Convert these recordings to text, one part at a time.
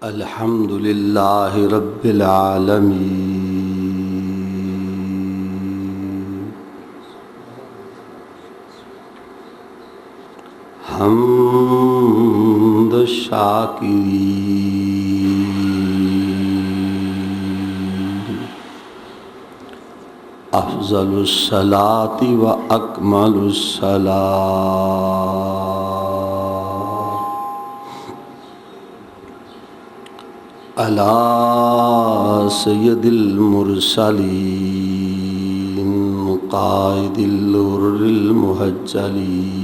الحمد للہ رب العالمین حمد الشاکرین افضل الصلاة و اکمل الصلاة علی سید المرسلین قائد الغر المحجلین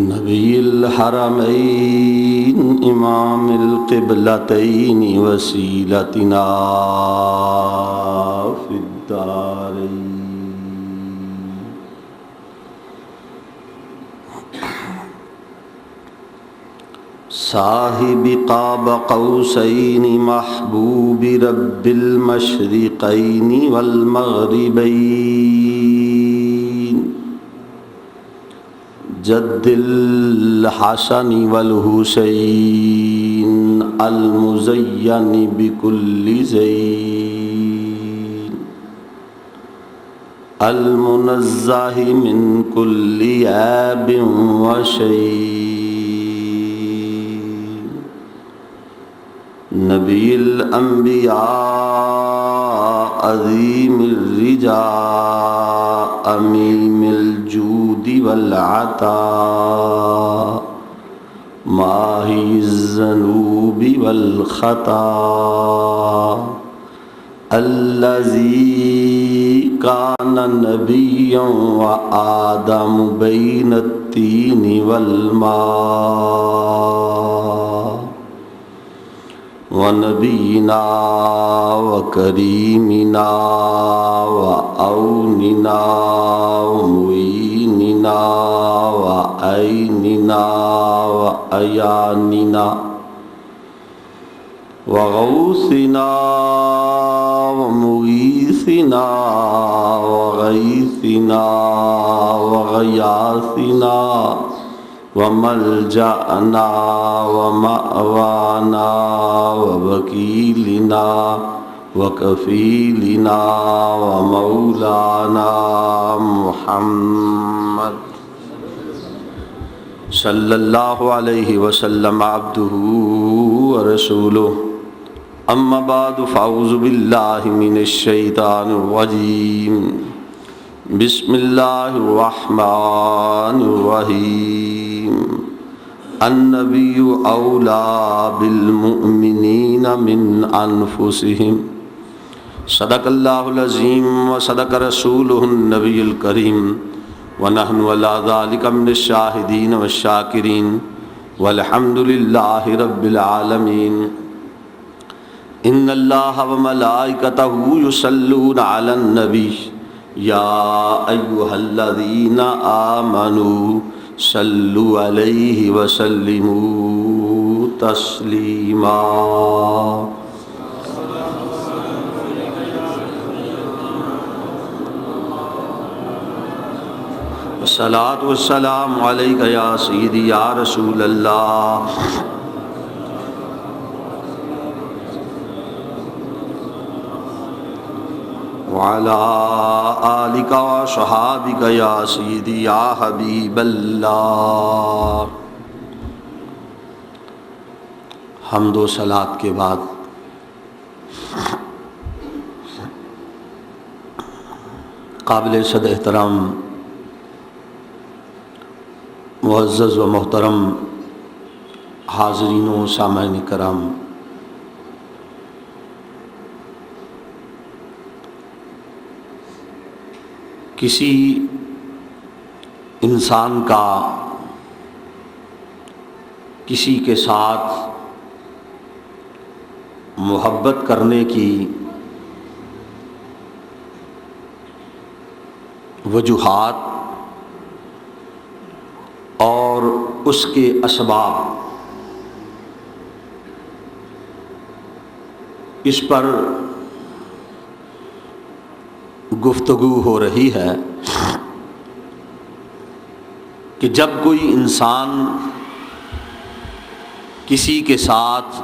نبی الحرمین امام القبلتین وسیلتنا فی الدارین صاحب قاب قوسین محبوب رب المشرقین والمغربین جد الحسن والحسین المزین بکل زین المنزہ من کل عیب وشین نبی الانبیاء عظیم الرجاء امیم الجود والعطاء ماہی الذنوب والخطا الذی کان نبیا وآدم بین التین والماء ونبینا وکریمنا وعوننا ومعیننا وعیننا وعیاننا وغوثنا ومغیثنا وغیثنا وغیاثنا وملجأنا ومأوانا ووکیلنا وکفیلنا ومولانا محمد صلی اللہ علیہ وسلم عبدہ ورسولہ اما بعد فاعوذ باللہ من الشیطان الرجیم بسم اللہ الرحمن الرحیم النبی اولی بالمؤمنین من انفسہم صدق اللہ العظیم وصدق رسولہ النبی الکریم ونحن علی ذلک من الشاہدین والشاکرین والحمد للہ رب العالمین ان اللہ وملائکتہ یصلون علی النبی یا ایہا الذین آمنوا صلوا علیہ وسلموا تسلیما والصلاة والسلام علیک یا سیدی یا رسول اللہ وعلى آلك وصحابك یا سیدی یا حبیب اللہ. حمد و صلات کے بعد قابل صد احترام معزز و محترم حاضرین و سامعین کرام، کسی انسان کا کسی کے ساتھ محبت کرنے کی وجوہات اور اس کے اسباب، اس پر گفتگو ہو رہی ہے. کہ جب کوئی انسان کسی کے ساتھ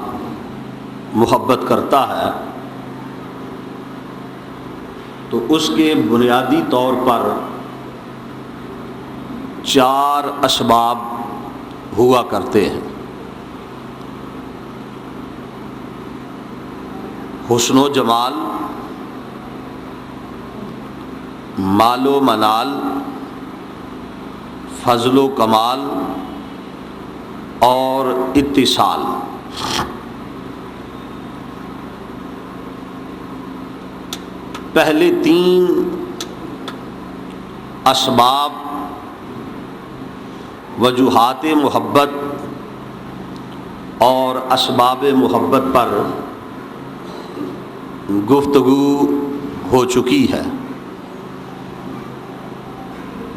محبت کرتا ہے تو اس کے بنیادی طور پر 4 اسباب ہوا کرتے ہیں: حسن و جمال، مال و منال، فضل و کمال اور اتصال۔ پہلے 3 اسباب وجوہات محبت اور اسباب محبت پر گفتگو ہو چکی ہے۔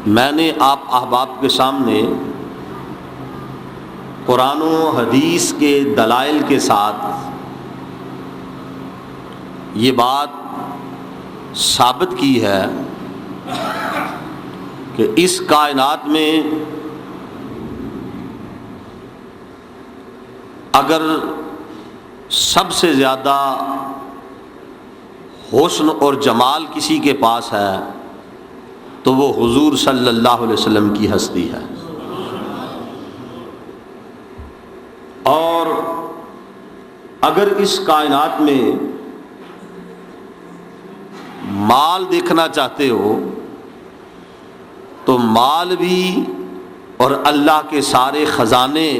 میں نے آپ احباب کے سامنے قرآن و حدیث کے دلائل کے ساتھ یہ بات ثابت کی ہے کہ اس کائنات میں اگر سب سے زیادہ حسن اور جمال کسی کے پاس ہے تو وہ حضور صلی اللہ علیہ وسلم کی ہستی ہے، اور اگر اس کائنات میں مال دیکھنا چاہتے ہو تو مال بھی اور اللہ کے سارے خزانے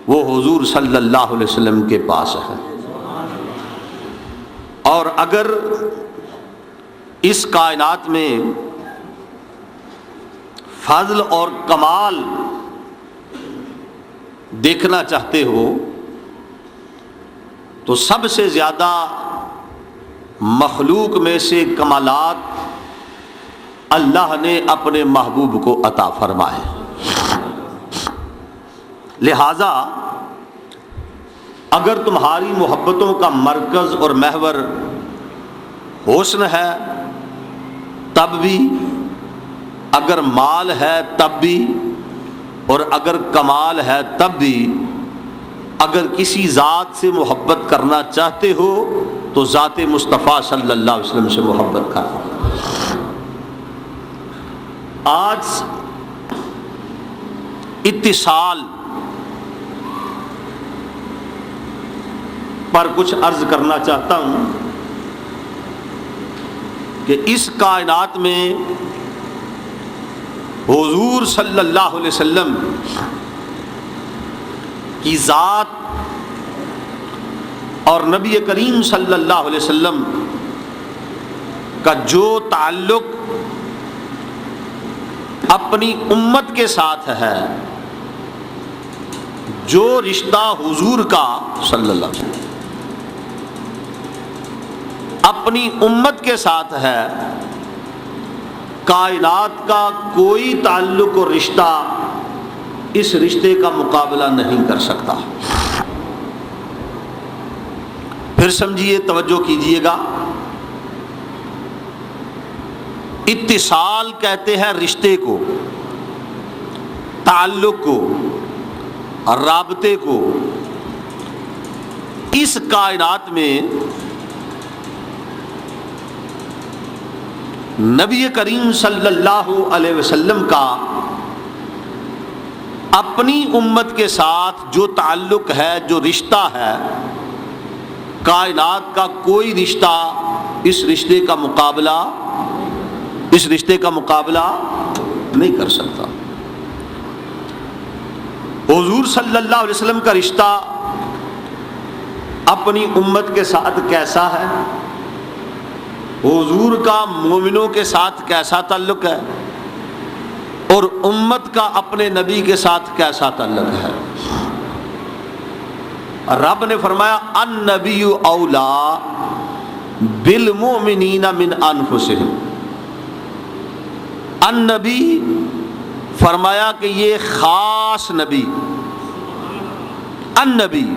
وہ حضور صلی اللہ علیہ وسلم کے پاس ہیں، اور اگر اس کائنات میں فضل اور کمال دیکھنا چاہتے ہو تو سب سے زیادہ مخلوق میں سے کمالات اللہ نے اپنے محبوب کو عطا فرمائے۔ لہذا اگر تمہاری محبتوں کا مرکز اور محور حسن ہے تب بھی، اگر مال ہے تب بھی، اور اگر کمال ہے تب بھی، اگر کسی ذات سے محبت کرنا چاہتے ہو تو ذات مصطفیٰ صلی اللہ علیہ وسلم سے محبت کرو۔ آج اتصال پر کچھ عرض کرنا چاہتا ہوں کہ اس کائنات میں حضور صلی اللہ علیہ وسلم کی ذات اور نبی کریم صلی اللہ علیہ وسلم کا جو تعلق اپنی امت کے ساتھ ہے، جو رشتہ حضور کا صلی اللہ علیہ وسلم اپنی امت کے ساتھ ہے، کائنات کا کوئی تعلق اور رشتہ اس رشتے کا مقابلہ نہیں کر سکتا۔ پھر سمجھیے، توجہ کیجیے گا، اتصال کہتے ہیں رشتے کو، تعلق کو، رابطے کو۔ اس کائنات میں نبی کریم صلی اللہ علیہ وسلم کا اپنی امت کے ساتھ جو تعلق ہے، جو رشتہ ہے، کائنات کا کوئی رشتہ اس رشتے کا مقابلہ نہیں کر سکتا۔ حضور صلی اللہ علیہ وسلم کا رشتہ اپنی امت کے ساتھ کیسا ہے، حضور کا مومنوں کے ساتھ کیسا تعلق ہے، اور امت کا اپنے نبی کے ساتھ کیسا تعلق ہے۔ رب نے فرمایا النبی اولا بالمؤمنین من انفسہم۔ النبی فرمایا کہ یہ خاص نبی، النبی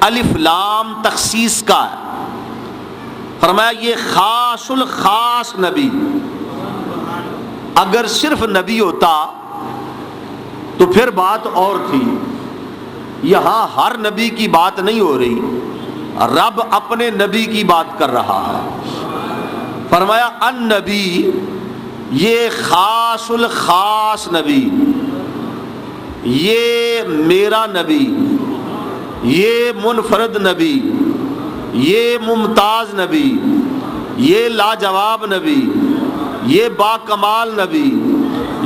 الف لام تخصیص کا ہے، فرمایا یہ خاص الخاص نبی۔ اگر صرف نبی ہوتا تو پھر بات اور تھی. یہاں ہر نبی کی بات نہیں ہو رہی، رب اپنے نبی کی بات کر رہا ہے. فرمایا النبی، یہ خاص الخاص نبی، یہ میرا نبی، یہ منفرد نبی، یہ ممتاز نبی، یہ لاجواب نبی، یہ با کمال نبی،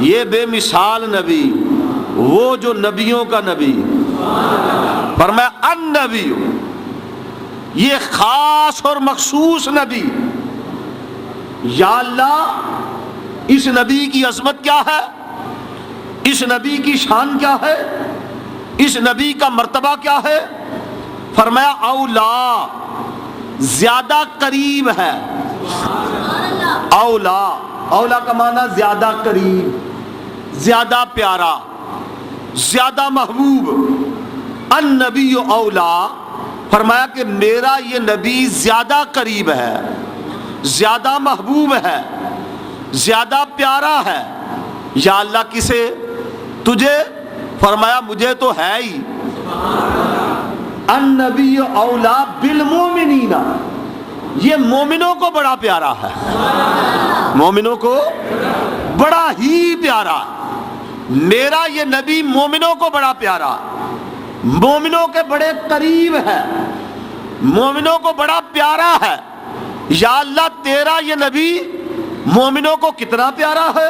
یہ بے مثال نبی، وہ جو نبیوں کا نبی. فرمایا النبی، یہ خاص اور مخصوص نبی. یا اللہ، اس نبی کی عظمت کیا ہے، اس نبی کی شان کیا ہے، اس نبی کا مرتبہ کیا ہے. فرمایا اولا، زیادہ قریب ہے. اولا، اولا کا معنی زیادہ قریب، زیادہ پیارا، زیادہ محبوب. النبی اولا، فرمایا کہ میرا یہ نبی زیادہ قریب ہے، زیادہ محبوب ہے، زیادہ پیارا ہے. یا اللہ کسے؟ تجھے. فرمایا مجھے تو ہے ہی. النبی اولا بالمومنین، یہ مومنوں کو بڑا پیارا ہے، مومنوں کو بڑا ہی پیارا. میرا یہ نبی مومنوں کو بڑا پیارا، مومنوں کے بڑے قریب ہے، مومنوں کو بڑا پیارا ہے. یا اللہ تیرا یہ نبی مومنوں کو کتنا پیارا ہے.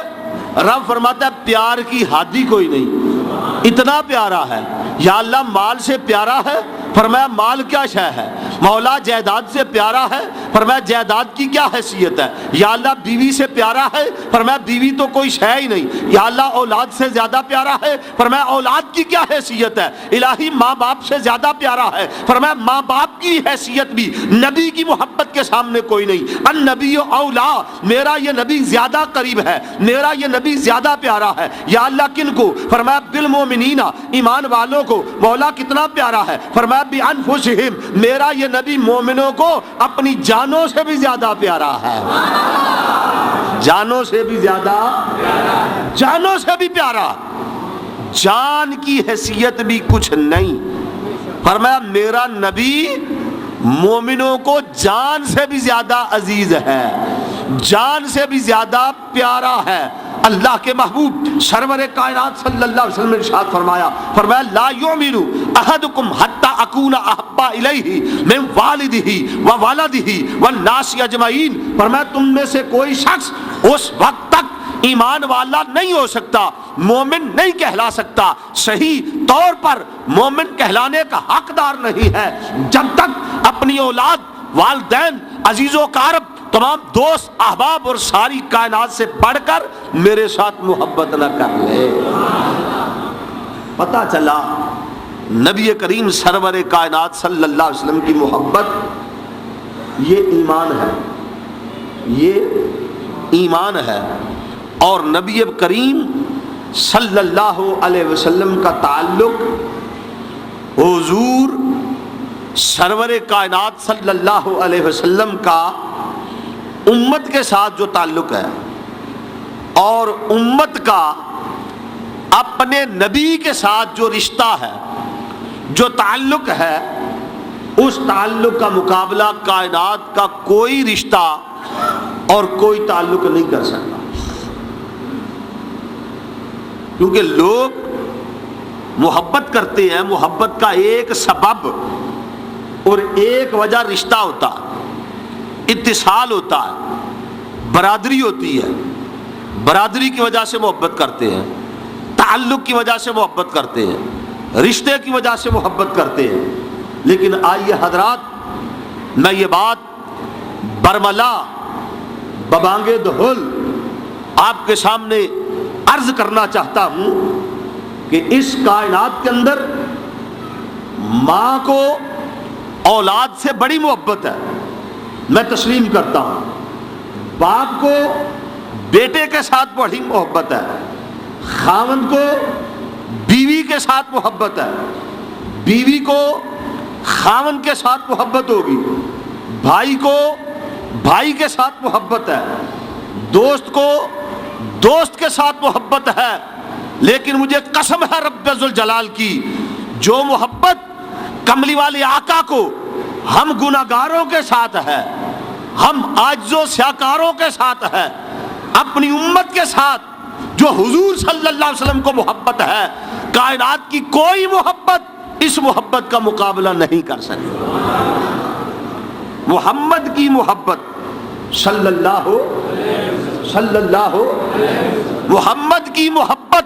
رب فرماتا ہے پیار کی حد ہی کوئی نہیں، اتنا پیارا ہے. یا اللہ مال سے پیارا ہے. فرمایا مال کیا شے ہے. مولا جائیداد سے پیارا ہے. فرمایا جائیداد کی کیا حیثیت ہے. یا اللہ بیوی سے پیارا ہے. فرمایا بیوی تو کوئی شے ہی نہیں. یا اللہ اولاد سے زیادہ پیارا ہے. فرمایا اولاد کی کیا حیثیت ہے. الہی ماں باپ سے زیادہ پیارا ہے. فرمایا ماں باپ کی حیثیت بھی نبی کی محبت کے سامنے کوئی نہیں. النبی اولا، میرا یہ نبی زیادہ قریب ہے، میرا یہ نبی زیادہ پیارا ہے. یا اللہ کن کو؟ فرمایا بالمومنین، ایمان والوں کو. مولا کتنا پیارا ہے. فرمایا بانفسہم، میرا یہ نبی مومنوں کو اپنی جانوں سے بھی زیادہ پیارا ہے. جانوں سے بھی زیادہ، جانوں سے بھی پیارا. جان کی حیثیت بھی کچھ نہیں. فرمایا میرا نبی مومنوں کو جان سے بھی زیادہ عزیز ہے، جان سے بھی زیادہ پیارا ہے. اللہ کے محبوب سرور کائنات صلی اللہ علیہ وسلم نے ارشاد فرمایا، فرمایا لا یؤمن احدکم حتی اکون احب الیہ من والدہ وولدہ والناس اجمعین. فرمایا تم میں سے کوئی شخص اس وقت تک ایمان والا نہیں ہو سکتا، مومن نہیں کہلا سکتا، صحیح طور پر مومن کہلانے کا حقدار نہیں ہے جب تک اپنی اولاد، والدین، عزیز و اقارب، تمام دوست احباب اور ساری کائنات سے بڑھ کر میرے ساتھ محبت نہ کر لے. پتہ چلا نبی کریم سرور کائنات صلی اللہ علیہ وسلم کی محبت یہ ایمان ہے، یہ ایمان ہے. اور نبی کریم صلی اللہ علیہ وسلم کا تعلق حضور سرور کائنات صلی اللہ علیہ وسلم کا امت کے ساتھ جو تعلق ہے، اور امت کا اپنے نبی کے ساتھ جو رشتہ ہے، جو تعلق ہے، اس تعلق کا مقابلہ کائنات کا کوئی رشتہ اور کوئی تعلق نہیں کر سکتا. کیونکہ لوگ محبت کرتے ہیں، محبت کا ایک سبب اور ایک وجہ رشتہ ہوتا ہے، اتصال ہوتا ہے، برادری ہوتی ہے. برادری کی وجہ سے محبت کرتے ہیں، تعلق کی وجہ سے محبت کرتے ہیں، رشتے کی وجہ سے محبت کرتے ہیں. لیکن آئیے حضرات، میں یہ بات برملا ببانگ دہل آپ کے سامنے عرض کرنا چاہتا ہوں کہ اس کائنات کے اندر ماں کو اولاد سے بڑی محبت ہے، میں تسلیم کرتا ہوں. باپ کو بیٹے کے ساتھ بڑی محبت ہے، خاوند کو بیوی کے ساتھ محبت ہے، بیوی کو خاوند کے ساتھ محبت ہوگی، بھائی کو بھائی کے ساتھ محبت ہے، دوست کو دوست کے ساتھ محبت ہے، لیکن مجھے قسم ہے رب ذوالجلال کی، جو محبت کملی والے آقا کو ہم گناہگاروں کے ساتھ ہے، ہم عاجزوں سیاکاروں کے ساتھ ہے، اپنی امت کے ساتھ جو حضور صلی اللہ علیہ وسلم کو محبت ہے، کائنات کی کوئی محبت اس محبت کا مقابلہ نہیں کر سکتی۔ محمد کی محبت صلی اللہ محمد کی محبت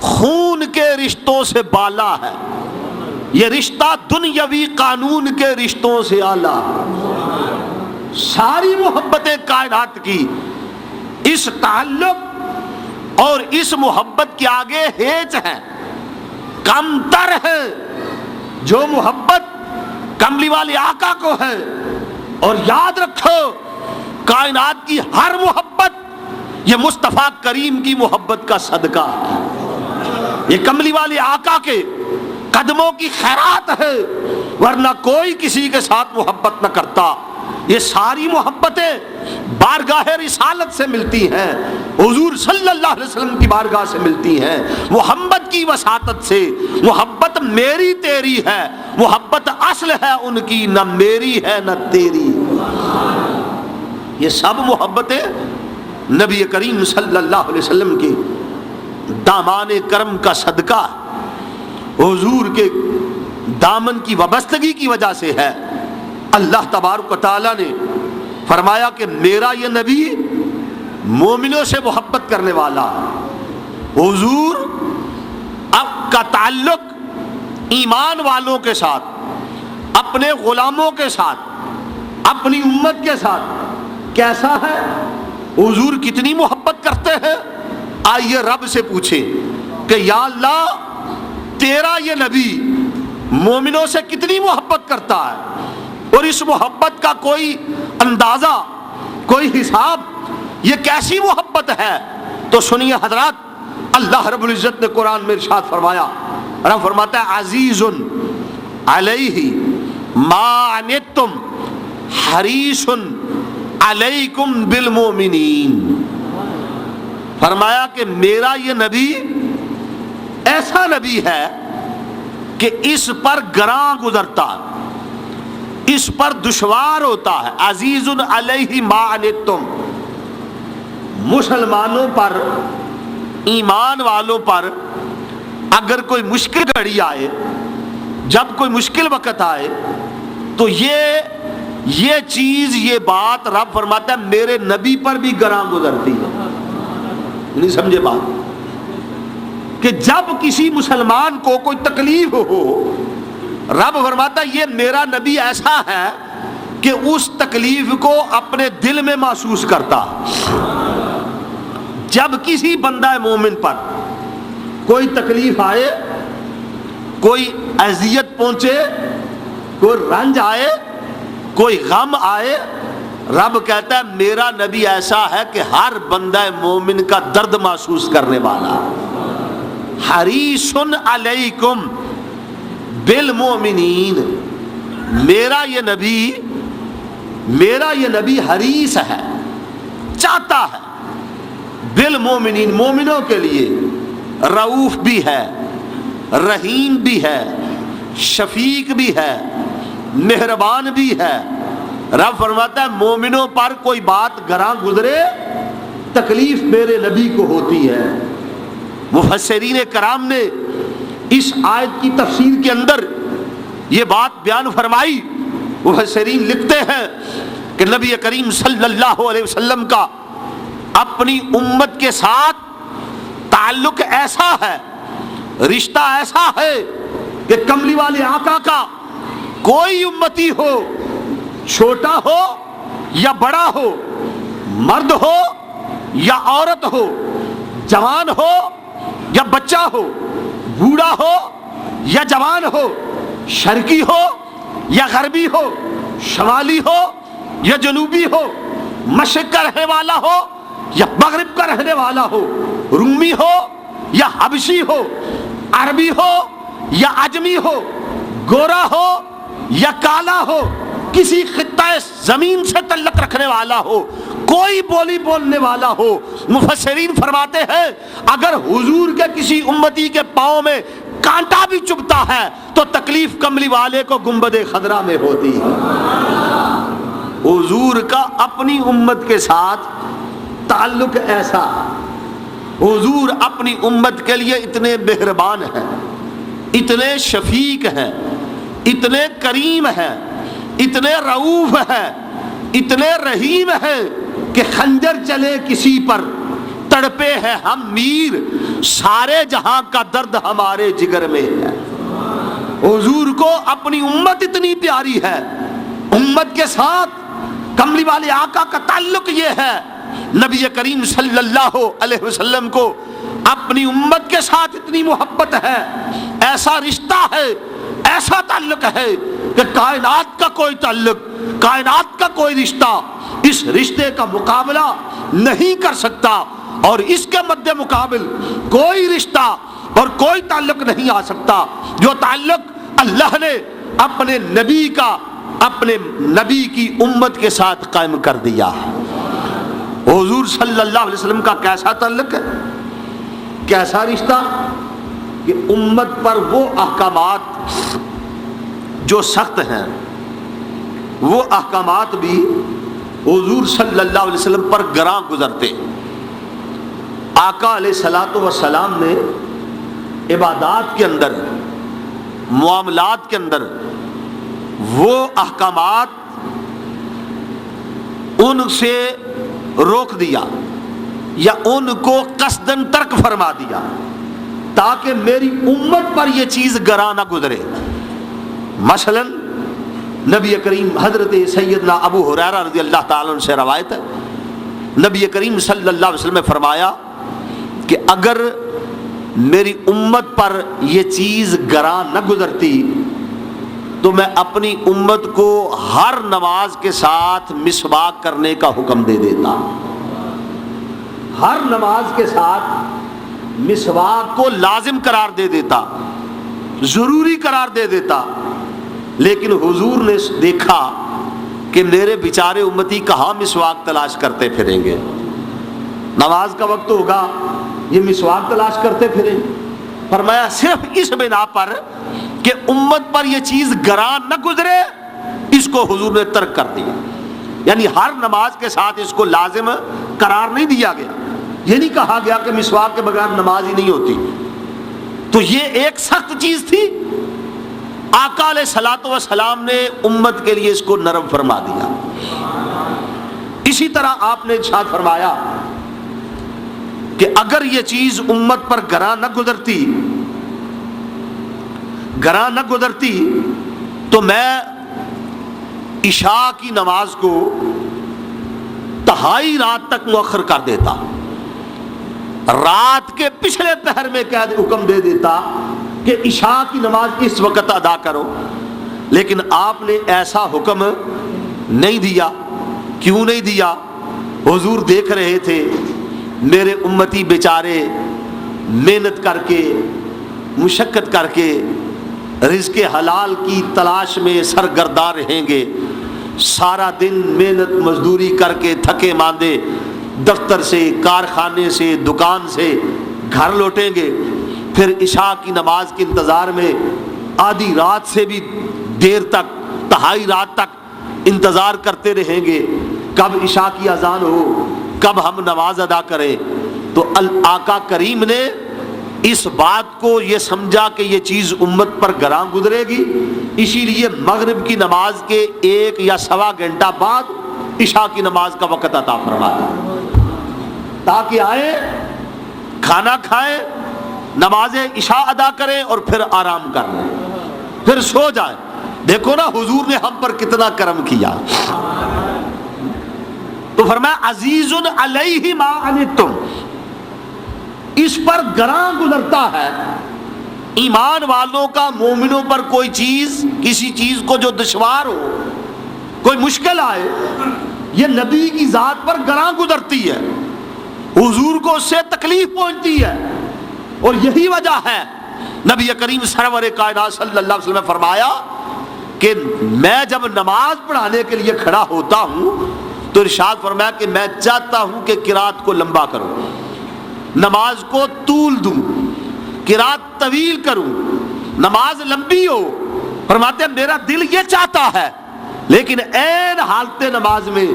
خون کے رشتوں سے بالا ہے، یہ رشتہ دنیاوی قانون کے رشتوں سے اعلیٰ ہے۔ ساری محبتیں کائنات کی اس تعلق اور اس محبت کے آگے ہیچ ہے، کم تر ہے۔ جو محبت کملی والے آقا کو ہے، اور یاد رکھو کائنات کی ہر محبت یہ مصطفیٰ کریم کی محبت کا صدقہ ہے، یہ کملی والے آقا کے قدموں کی خیرات ہے، ورنہ کوئی کسی کے ساتھ محبت نہ کرتا۔ یہ ساری محبتیں بارگاہ رسالت سے ملتی ہیں، حضور صلی اللہ علیہ وسلم کی بارگاہ سے ملتی ہیں، محمد کی وساطت سے۔ محبت میری تیری ہے، محبت اصل ہے ان کی، نہ میری ہے نہ تیری۔ یہ سب محبتیں نبی کریم صلی اللہ علیہ وسلم کے دامان کرم کا صدقہ حضور کے دامن کی وابستگی کی وجہ سے ہے۔ اللہ تبارک و تعالیٰ نے فرمایا کہ میرا یہ نبی مومنوں سے محبت کرنے والا ہے۔ حضور اب کا تعلق ایمان والوں کے ساتھ، اپنے غلاموں کے ساتھ، اپنی امت کے ساتھ کیسا ہے؟ حضور کتنی محبت کرتے ہیں؟ آئیے رب سے پوچھیں کہ یا اللہ تیرا یہ نبی مومنوں سے کتنی محبت کرتا ہے، اور اس محبت کا کوئی اندازہ، کوئی حساب، یہ کیسی محبت ہے؟ تو سنیے حضرات، اللہ رب العزت نے قرآن میں ارشاد فرمایا، رب فرماتا ہے عزیز علیہ ما عنتم حریص علیکم بالمؤمنین۔ فرمایا کہ میرا یہ نبی ایسا نبی ہے کہ اس پر گراں گزرتا ہے، اس پر دشوار ہوتا ہے۔ عزیز علیہ ما عنتم، مسلمانوں پر، ایمان والوں پر اگر کوئی مشکل گھڑی آئے، جب کوئی مشکل وقت آئے، تو یہ چیز، یہ بات رب فرماتا ہے میرے نبی پر بھی گراں گزرتی ہے۔ نہیں سمجھے بات؟ کہ جب کسی مسلمان کو کوئی تکلیف ہو، رب فرماتا ہے یہ میرا نبی ایسا ہے کہ اس تکلیف کو اپنے دل میں محسوس کرتا۔ جب کسی بندہ مومن پر کوئی تکلیف آئے، کوئی اذیت پہنچے، کوئی رنج آئے، کوئی غم آئے، رب کہتا ہے میرا نبی ایسا ہے کہ ہر بندہ مومن کا درد محسوس کرنے والا۔ حریص علیکم بالمؤمنین، میرا یہ نبی حریص ہے، چاہتا ہے، بالمؤمنین، مومنوں کے لیے رؤوف بھی ہے، رحیم بھی ہے، شفیق بھی ہے، مہربان بھی ہے۔ رب فرماتا ہے مومنوں پر کوئی بات گراں گزرے، تکلیف میرے نبی کو ہوتی ہے۔ مفسرین کرام نے اس آیت کی تفسیر کے اندر یہ بات بیان فرمائی۔ مفسرین لکھتے ہیں کہ نبی کریم صلی اللہ علیہ وسلم کا اپنی امت کے ساتھ تعلق ایسا ہے، رشتہ ایسا ہے کہ کملی والے آقا کا کوئی امتی ہو، چھوٹا ہو یا بڑا ہو، مرد ہو یا عورت ہو، جوان ہو یا بچہ ہو، بوڑھا ہو یا جوان ہو، شرقی ہو یا غربی ہو، شمالی ہو یا جنوبی ہو، مشرق کا رہنے والا ہو یا مغرب کا رہنے والا ہو، رومی ہو یا حبشی ہو، عربی ہو یا عجمی ہو، گورا ہو یا کالا ہو، کسی خطہ زمین سے تعلق رکھنے والا ہو، کوئی بولی بولنے والا ہو، مفسرین فرماتے ہیں اگر حضور کے کسی امتی کے پاؤں میں کانٹا بھی چبھتا ہے تو تکلیف کملی والے کو گنبد خضرا میں ہوتی ہے۔ حضور کا اپنی امت کے ساتھ تعلق ایسا، حضور اپنی امت کے لیے اتنے مہربان ہیں، اتنے شفیق ہیں، اتنے کریم ہیں، اتنے رؤوف ہیں، اتنے رحیم ہیں کہ خنجر چلے کسی پر تڑپے ہیں ہم میر، سارے جہاں کا درد ہمارے جگر میں ہے۔ حضور کو اپنی امت اتنی پیاری ہے، امت کے ساتھ کملی والے آقا کا تعلق یہ ہے، نبی کریم صلی اللہ علیہ وسلم کو اپنی امت کے ساتھ اتنی محبت ہے، ایسا رشتہ ہے، ایسا تعلق ہے کہ کائنات کا کوئی تعلق، کائنات کا کوئی رشتہ اس رشتے کا مقابلہ نہیں کر سکتا، اور اس کے مد مقابل کوئی رشتہ اور کوئی تعلق نہیں آ سکتا جو تعلق اللہ نے اپنے نبی کا، اپنے نبی کی امت کے ساتھ قائم کر دیا۔ حضور صلی اللہ علیہ وسلم کا کیسا تعلق ہے، کیسا رشتہ کہ امت پر وہ احکامات جو سخت ہیں وہ احکامات بھی حضور صلی اللہ علیہ وسلم پر گراں گزرتے۔ آقا علیہ الصلوۃ والسلام نے عبادات کے اندر، معاملات کے اندر وہ احکامات ان سے روک دیا یا ان کو قصداً ترک فرما دیا تاکہ میری امت پر یہ چیز گراں نہ گزرے۔ مثلا نبی کریم حضرت سیدنا ابو ہریرہ رضی اللہ تعالیٰ عنہ سے روایت ہے، نبی کریم صلی اللہ علیہ وسلم نے فرمایا کہ اگر میری امت پر یہ چیز گراں نہ گزرتی تو میں اپنی امت کو ہر نماز کے ساتھ مسواک کرنے کا حکم دے دیتا، ہر نماز کے ساتھ مسواک کو لازم قرار دے دیتا، ضروری قرار دے دیتا۔ لیکن حضور نے دیکھا کہ میرے بیچارے امتی کہاں مسواک تلاش کرتے پھریں گے، نماز کا وقت ہوگا یہ مسواک تلاش کرتے پھریں، فرمایا صرف اس بنا پر کہ امت پر یہ چیز گراں نہ گزرے اس کو حضور نے ترک کر دیا، یعنی ہر نماز کے ساتھ اس کو لازم قرار نہیں دیا گیا، یہ نہیں کہا گیا کہ مسواک کے بغیر نماز ہی نہیں ہوتی۔ تو یہ ایک سخت چیز تھی، آقا علیہ الصلوۃ والسلام نے امت کے لیے اس کو نرم فرما دیا۔ اسی طرح آپ نے ارشاد فرمایا کہ اگر یہ چیز امت پر گراں نہ گزرتی تو میں عشاء کی نماز کو تہائی رات تک مؤخر کر دیتا، رات کے پچھلے پہر میں حکم دے دیتا کہ عشاء کی نماز اس وقت ادا کرو، لیکن آپ نے ایسا حکم نہیں دیا۔ کیوں نہیں دیا؟ حضور دیکھ رہے تھے میرے امتی بیچارے محنت کر کے، مشقت کر کے رزق حلال کی تلاش میں سرگرداں رہیں گے، سارا دن محنت مزدوری کر کے تھکے ماندے دفتر سے، کارخانے سے، دکان سے گھر لوٹیں گے، پھر عشاء کی نماز کے انتظار میں آدھی رات سے بھی دیر تک، تہائی رات تک انتظار کرتے رہیں گے کب عشاء کی اذان ہو، کب ہم نماز ادا کریں۔ تو آقا کریم نے اس بات کو یہ سمجھا کہ یہ چیز امت پر گراں گزرے گی، اسی لیے مغرب کی نماز کے 1 یا سوا گھنٹہ بعد عشاء کی نماز کا وقت عطا فرمایا تاکہ آئیں، کھانا کھائیں، نماز عشاء ادا کریں اور پھر آرام کر لیں، پھر سو جائیں۔ دیکھو نا حضور نے ہم پر کتنا کرم کیا۔ تو فرمایا عزیز علیہ ما عنتم، اس پر گراں گزرتا ہے ایمان والوں کا، مومنوں پر کوئی چیز، کسی چیز کو جو دشوار ہو، کوئی مشکل آئے، یہ نبی کی ذات پر گراں گزرتی ہے، حضور کو اس سے تکلیف پہنچتی ہے۔ اور یہی وجہ ہے نبی کریم سرور کائنات صلی اللہ علیہ وسلم نے فرمایا کہ میں جب نماز پڑھانے کے لیے کھڑا ہوتا ہوں تو ارشاد فرمایا کہ میں چاہتا ہوں کہ قرات کو لمبا کروں، نماز کو طول دوں، قرات طویل کروں، نماز لمبی ہو۔ فرماتے ہیں میرا دل یہ چاہتا ہے، لیکن عین حالت نماز میں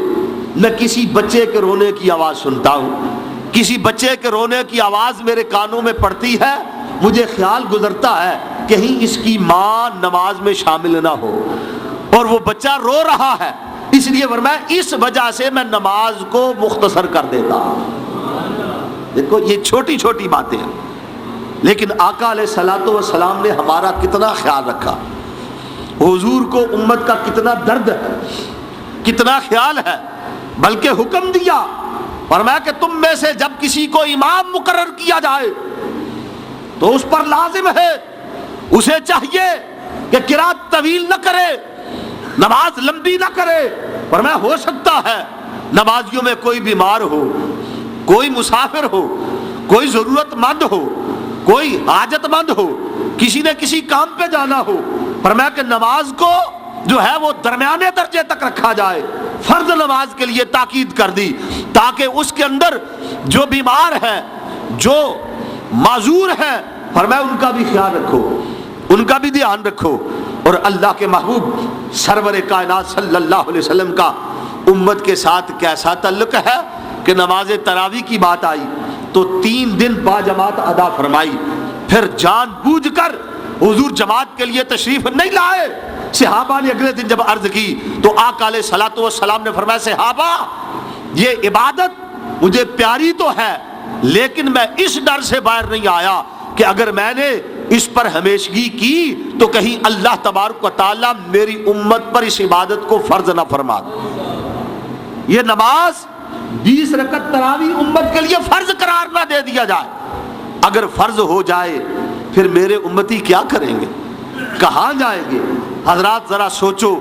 نہ کسی بچے کے رونے کی آواز سنتا ہوں، کسی بچے کے رونے کی آواز میرے کانوں میں پڑتی ہے، مجھے خیال گزرتا ہے کہیں اس کی ماں نماز میں شامل نہ ہو اور وہ بچہ رو رہا ہے، اس لیے فرمایا اس وجہ سے میں نماز کو مختصر کر دیتا ہوں۔ دیکھو یہ چھوٹی چھوٹی باتیں ہیں، لیکن آقا علیہ الصلوۃ والسلام نے ہمارا کتنا خیال رکھا، حضور کو امت کا کتنا درد ہے، کتنا خیال ہے، بلکہ حکم دیا، فرمایا کہ تم میں سے جب کسی کو امام مقرر کیا جائے تو اس پر لازم ہے، اسے چاہیے کہ قرات طویل نہ کرے، نماز لمبی نہ کرے۔ فرمایا ہو سکتا ہے نمازیوں میں کوئی بیمار ہو، کوئی مسافر ہو، کوئی ضرورت مند ہو، کوئی حاجت مند ہو، کسی نے کسی کام پہ جانا ہو، فرمایا کہ نماز کو جو ہے وہ درمیانے درجے تک رکھا جائے، فرض نماز کے لیے تاکید کر دی تاکہ اس کے اندر جو بیمار ہے، جو معذور ہے، فرمایا ان کا بھی خیال رکھو، ان کا بھی دھیان رکھو۔ اور اللہ کے محبوب سرور کائنات صلی اللہ علیہ وسلم کا امت کے ساتھ کیسا تعلق ہے کہ نماز تراویح کی بات آئی تو 3 دن با جماعت ادا فرمائی، پھر جان بوجھ کر حضور جماعت کے لیے تشریف نہیں لائے۔ صحابہ نے اگلے دن جب عرض کی تو آقا علیہ الصلوۃ والسلام نے فرمایا صحابہ یہ عبادت مجھے پیاری تو ہے، لیکن میں اس ڈر سے باہر نہیں آیا کہ اگر میں نے اس پر ہمیشگی کی تو کہیں اللہ تبارک و تعالیٰ میری امت پر اس عبادت کو فرض نہ فرما دے۔ یہ نماز 20 رکعت تراویح امت کے لیے فرض قرار نہ دے دیا جائے، اگر فرض ہو جائے پھر میرے امتی کیا کریں گے، کہاں جائیں گے؟ حضرات ذرا سوچو،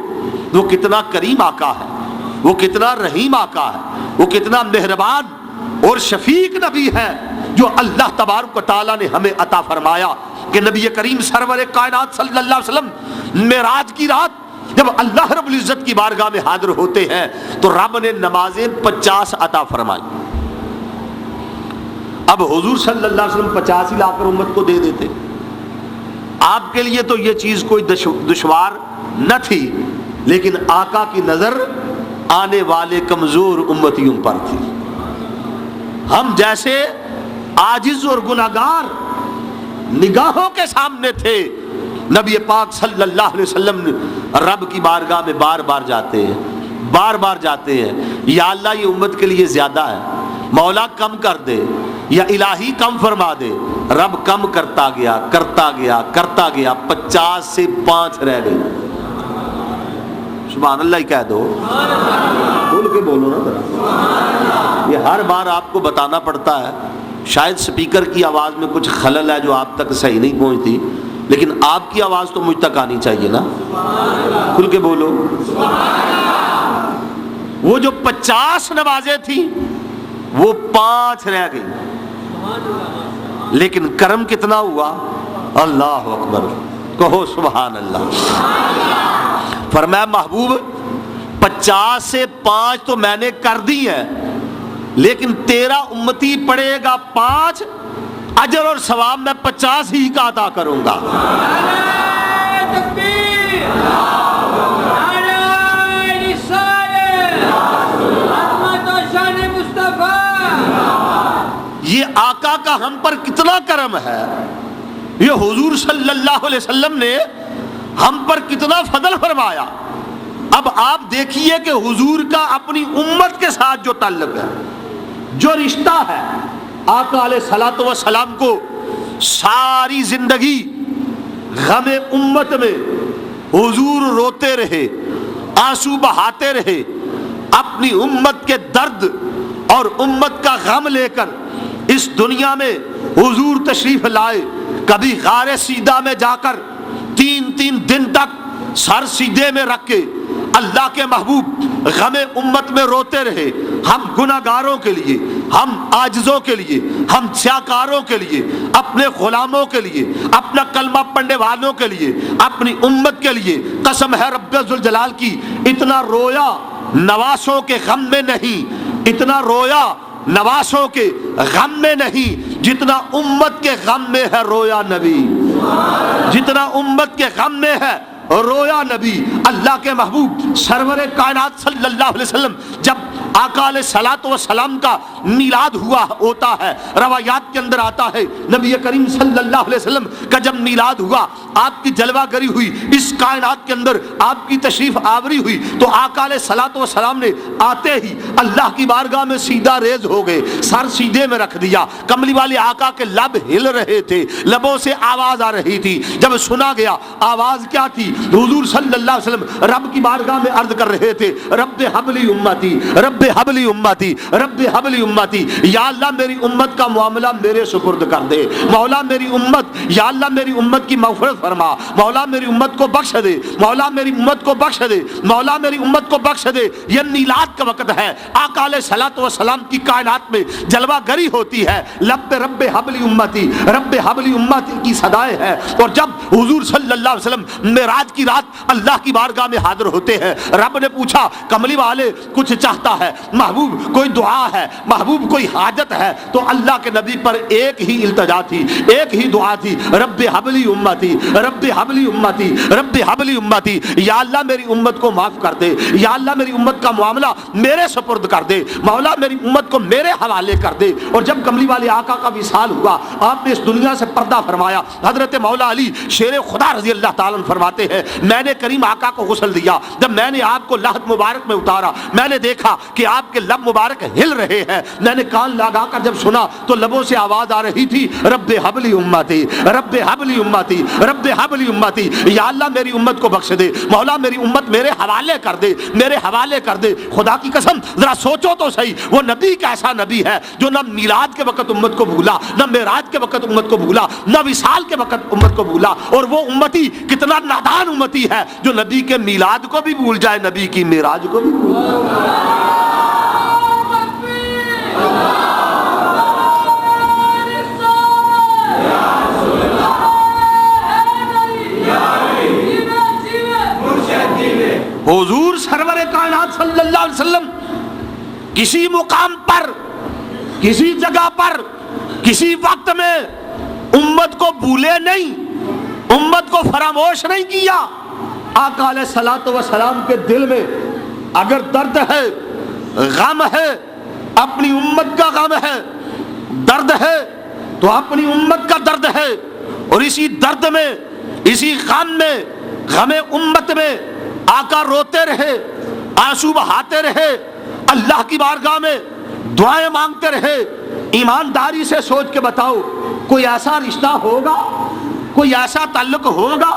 وہ کتنا کریم آقا ہے، وہ کتنا رحیم آقا ہے، وہ کتنا مہربان اور شفیق نبی ہے جو اللہ تبارک و تعالیٰ نے ہمیں عطا فرمایا کہ نبی کریم سرور کائنات صلی اللہ علیہ وسلم معراج کی رات جب اللہ رب العزت کی بارگاہ میں حاضر ہوتے ہیں تو رب نے نمازیں 50 عطا فرمائی۔ اب حضور صلی اللہ علیہ وسلم 50 ہی لا کر امت کو دے دیتے، آپ کے لیے تو یہ چیز کوئی دشوار نہ تھی، لیکن آقا کی نظر آنے والے کمزور امتیوں پر تھی۔ ہم جیسے عاجز اور گناہگار نگاہوں کے سامنے تھے، نبی پاک صلی اللہ علیہ وسلم رب کی بارگاہ میں بار بار جاتے ہیں، بار بار جاتے ہیں، یا اللہ یہ امت کے لیے زیادہ ہے، مولا کم کر دے، یا الہی کم فرما دے۔ رب کم کرتا گیا کرتا گیا کرتا گیا، 50 سے 5 رہ گئے۔ سبحان اللہ ہی کہہ دو، بول کے بولو نا ذرا، یہ ہر بار آپ کو بتانا پڑتا ہے، شاید سپیکر کی آواز میں کچھ خلل ہے جو آپ تک صحیح نہیں پہنچتی، لیکن آپ کی آواز تو مجھ تک آنی چاہیے نا، کھل کے بولو۔ وہ جو 50 نمازیں تھیں وہ 5 رہ گئی، لیکن کرم کتنا ہوا، اللہ اکبر، کہو سبحان اللہ۔ فرمایا محبوب 50 سے 5 تو میں نے کر دی ہے، لیکن تیرا امتی پڑے گا 5، اجر اور ثواب میں 50 ہی کا عطا کروں گا۔ یہ آقا کا ہم پر کتنا کرم ہے، یہ حضور صلی اللہ علیہ وسلم نے ہم پر کتنا فضل فرمایا۔ اب آپ دیکھیے کہ حضور کا اپنی امت کے ساتھ جو تعلق ہے، جو رشتہ ہے، آقا علیہ الصلوۃ والسلام کو ساری زندگی غم امت میں حضور روتے رہے، آنسو بہاتے رہے، اپنی امت کے درد اور امت کا غم لے کر اس دنیا میں حضور تشریف لائے۔ کبھی غار سیدہ میں جا کر 3 دن تک سر سیدھے میں رکھ کے اللہ کے محبوب غم امت میں روتے رہے، ہم گناہگاروں کے لیے، ہم عاجزوں کے لیے، ہم سیاکاروں کے لیے، اپنے غلاموں کے لیے، اپنا کلمہ پڑھنے والوں کے لیے، اپنی امت کے لیے۔ قسم ہے رب ذوالجلال کی، اتنا رویا نواسوں کے غم میں نہیں، اتنا رویا نواسوں کے غم میں نہیں جتنا امت کے غم میں ہے رویا نبی، جتنا امت کے غم میں ہے رویا نبی۔ اللہ کے محبوب سرور کائنات صلی اللہ علیہ وسلم جب آقا علیہ الصلوۃ والسلام کا میلاد ہوا ہوتا ہے، روایات کے اندر آتا ہے نبی کریم صلی اللہ علیہ وسلم کا جب میلاد ہوا، آپ کی جلوہ گری ہوئی، اس کائنات کے اندر آپ کی تشریف آوری ہوئی، تو آقا علیہ الصلوۃ والسلام نے آتے ہی اللہ کی بارگاہ میں سیدھا ریز ہو گئے، سر سیدھے میں رکھ دیا۔ کملی والے آقا کے لب ہل رہے تھے، لبوں سے آواز آ رہی تھی۔ جب سنا گیا آواز کیا تھی، حضور صلی اللہ علیہ وسلم رب کی بارگاہ میں عرض کر رہے تھے، رب حبلی امتی، رب حبلی امتی، رب حبلی امتی، یا اللہ میری امت کا معاملہ میرے سپرد کر دے، مولا میری امت، یا اللہ میری امت کی مغفرت فرما، مولا میری امت کو بخش دے، مولا میری امت کو بخش دے، مولا میری امت کو بخش دے۔ یہ میلاد کا وقت ہے، آقا علیہ الصلوۃ والسلام کی کائنات میں جلوہ گری ہوتی ہے، لب پہ رب حبلی امتی، رب حبلی امتی کی صدائیں ہیں۔ اور جب حضور صلی اللہ علیہ وسلم معراج کی رات اللہ کی بارگاہ میں حاضر ہوتے ہیں، رب نے پوچھا کملی والے کچھ چاہتا ہے محبوب، کوئی دعا ہے محبوب، کوئی حاجت ہے؟ تو اللہ کے نبی پر ایک ہی التجا تھی، ایک ہی دعا تھی، رب حبلی امتی، رب حبلی امتی، رب حبلی امتی، یا اللہ میری امت کو معاف کر دے، یا اللہ میری امت کا معاملہ میرے سپرد کر دے، مولا میری امت کو میرے حوالے کر دے۔ اور جب کملی والے آقا کا وصال ہوا، آپ نے اس دنیا سے پردہ فرمایا، حضرت مولا علی شیر خدا رضی اللہ تعالیٰ عنہ فرماتے ہیں میں نے کریم آقا کو غسل دیا، جب میں نے آپ کو لحد مبارک میں اتارا، میں نے دیکھا کہ آپ کے لب مبارک ہل رہے ہیں، میں نے کان لگا کر جب سنا تو لبوں سے آواز آ رہی تھی، رب حبلی امتی، رب حبلی امتی، رب حبلی امتی، یا اللہ میری امت کو بخش دے، مولا میری امت میرے حوالے کر دے، میرے حوالے کر دے۔ خدا کی قسم ذرا سوچو تو صحیح، وہ نبی کیسا نبی ہے جو نہ میلاد کے وقت امت کو بھولا، نہ معراج کے وقت امت کو بھولا، نہ وصال کے وقت امت کو بھولا، اور وہ امتی کتنا نادان امتی ہے جو نبی کے میلاد کو بھی بھول جائے، نبی کی معراج کو بھی بھول جائے۔ حضور سرور کائنات صلی اللہ علیہ وسلم کسی مقام پر، کسی جگہ پر، کسی وقت میں امت کو بھولے نہیں، امت کو فراموش نہیں کیا۔ آقا علیہ الصلوۃ والسلام کے دل میں اگر درد ہے، غم ہے، اپنی امت کا غم ہے، درد ہے تو اپنی امت کا درد ہے، اور اسی درد میں، اسی غم میں، غم امت میں آقا روتے رہے، آنسو بہاتے رہے، اللہ کی بارگاہ میں دعائیں مانگتے رہے۔ ایمانداری سے سوچ کے بتاؤ کوئی ایسا رشتہ ہوگا، کوئی ایسا تعلق ہوگا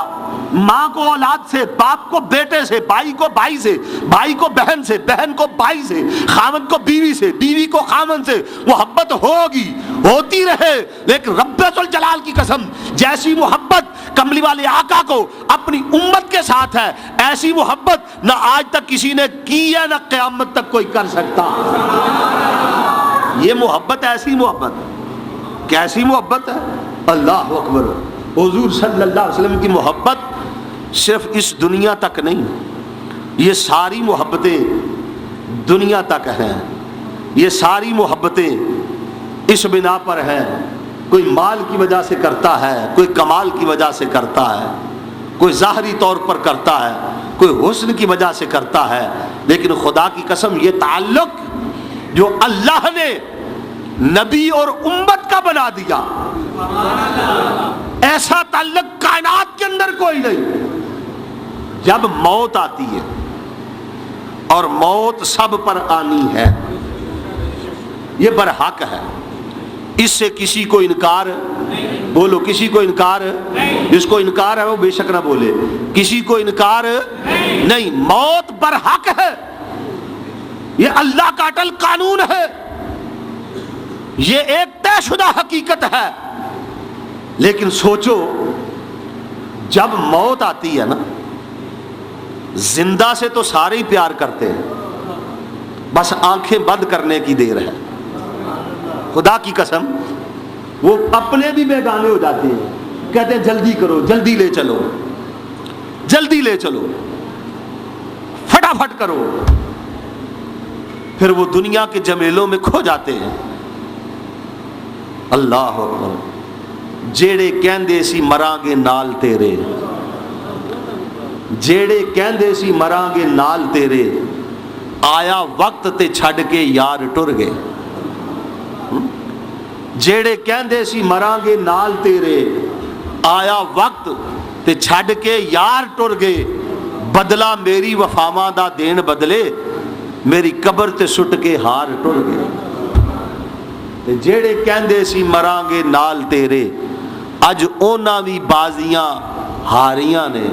ماں کو اولاد سے، باپ کو بیٹے سے، بھائی کو بھائی سے، بھائی کو بہن سے، بہن کو بھائی سے، خامن کو بیوی سے، بیوی کو خامن سے محبت ہوگی، ہوتی رہے، لیکن رب ذوالجلال کی قسم جیسی محبت کملی والے آقا کو اپنی امت کے ساتھ ہے، ایسی محبت نہ آج تک کسی نے کی ہے، نہ قیامت تک کوئی کر سکتا۔ یہ محبت ایسی محبت، کیسی محبت ہے؟ اللہ اکبر۔ حضور صلی اللہ علیہ وسلم کی محبت صرف اس دنیا تک نہیں، یہ ساری محبتیں دنیا تک ہیں، یہ ساری محبتیں اس بنا پر ہیں، کوئی مال کی وجہ سے کرتا ہے، کوئی کمال کی وجہ سے کرتا ہے، کوئی ظاہری طور پر کرتا ہے، کوئی حسن کی وجہ سے کرتا ہے، لیکن خدا کی قسم یہ تعلق جو اللہ نے نبی اور امت کا بنا دیا، ایسا تعلق کائنات کے اندر کوئی نہیں۔ جب موت آتی ہے، اور موت سب پر آنی ہے، یہ برحق ہے، اس سے کسی کو انکار، بولو کسی کو انکار، جس کو انکار ہے وہ بے شک نہ بولے، کسی کو انکار نہیں، موت برحق ہے، یہ اللہ کا اٹل قانون ہے، یہ ایک طے شدہ حقیقت ہے۔ لیکن سوچو جب موت آتی ہے نا، زندہ سے تو سارے ہی پیار کرتے ہیں، بس آنکھیں بند کرنے کی دیر ہے۔ خدا کی قسم وہ اپنے بھی بیگانے ہو جاتے ہیں، کہتے ہیں جلدی کرو، جلدی لے چلو، جلدی لے چلو، فٹافٹ کرو، پھر وہ دنیا کے جمیلوں میں کھو جاتے ہیں۔ اللہ اکبر۔ جیڑے کہندے سی مراں گے نال تیرے، جیڑے کہندے سی مراں گے نال تیرے، آیا وقت تے چھڈ کے یار ٹر گئے۔ جیڑے کہندے سی مراں گے نال تیرے، آیا وقت تے چھڈ کے یار ٹر گئے۔ بدلہ میری وفاواں دا دین بدلے، میری قبر تے سٹ کے ہار ٹر گئے۔ تے جیڑے کہندے سی مراں گے نال تیرے، اج اونا بھی بازیاں ہاریاں نے۔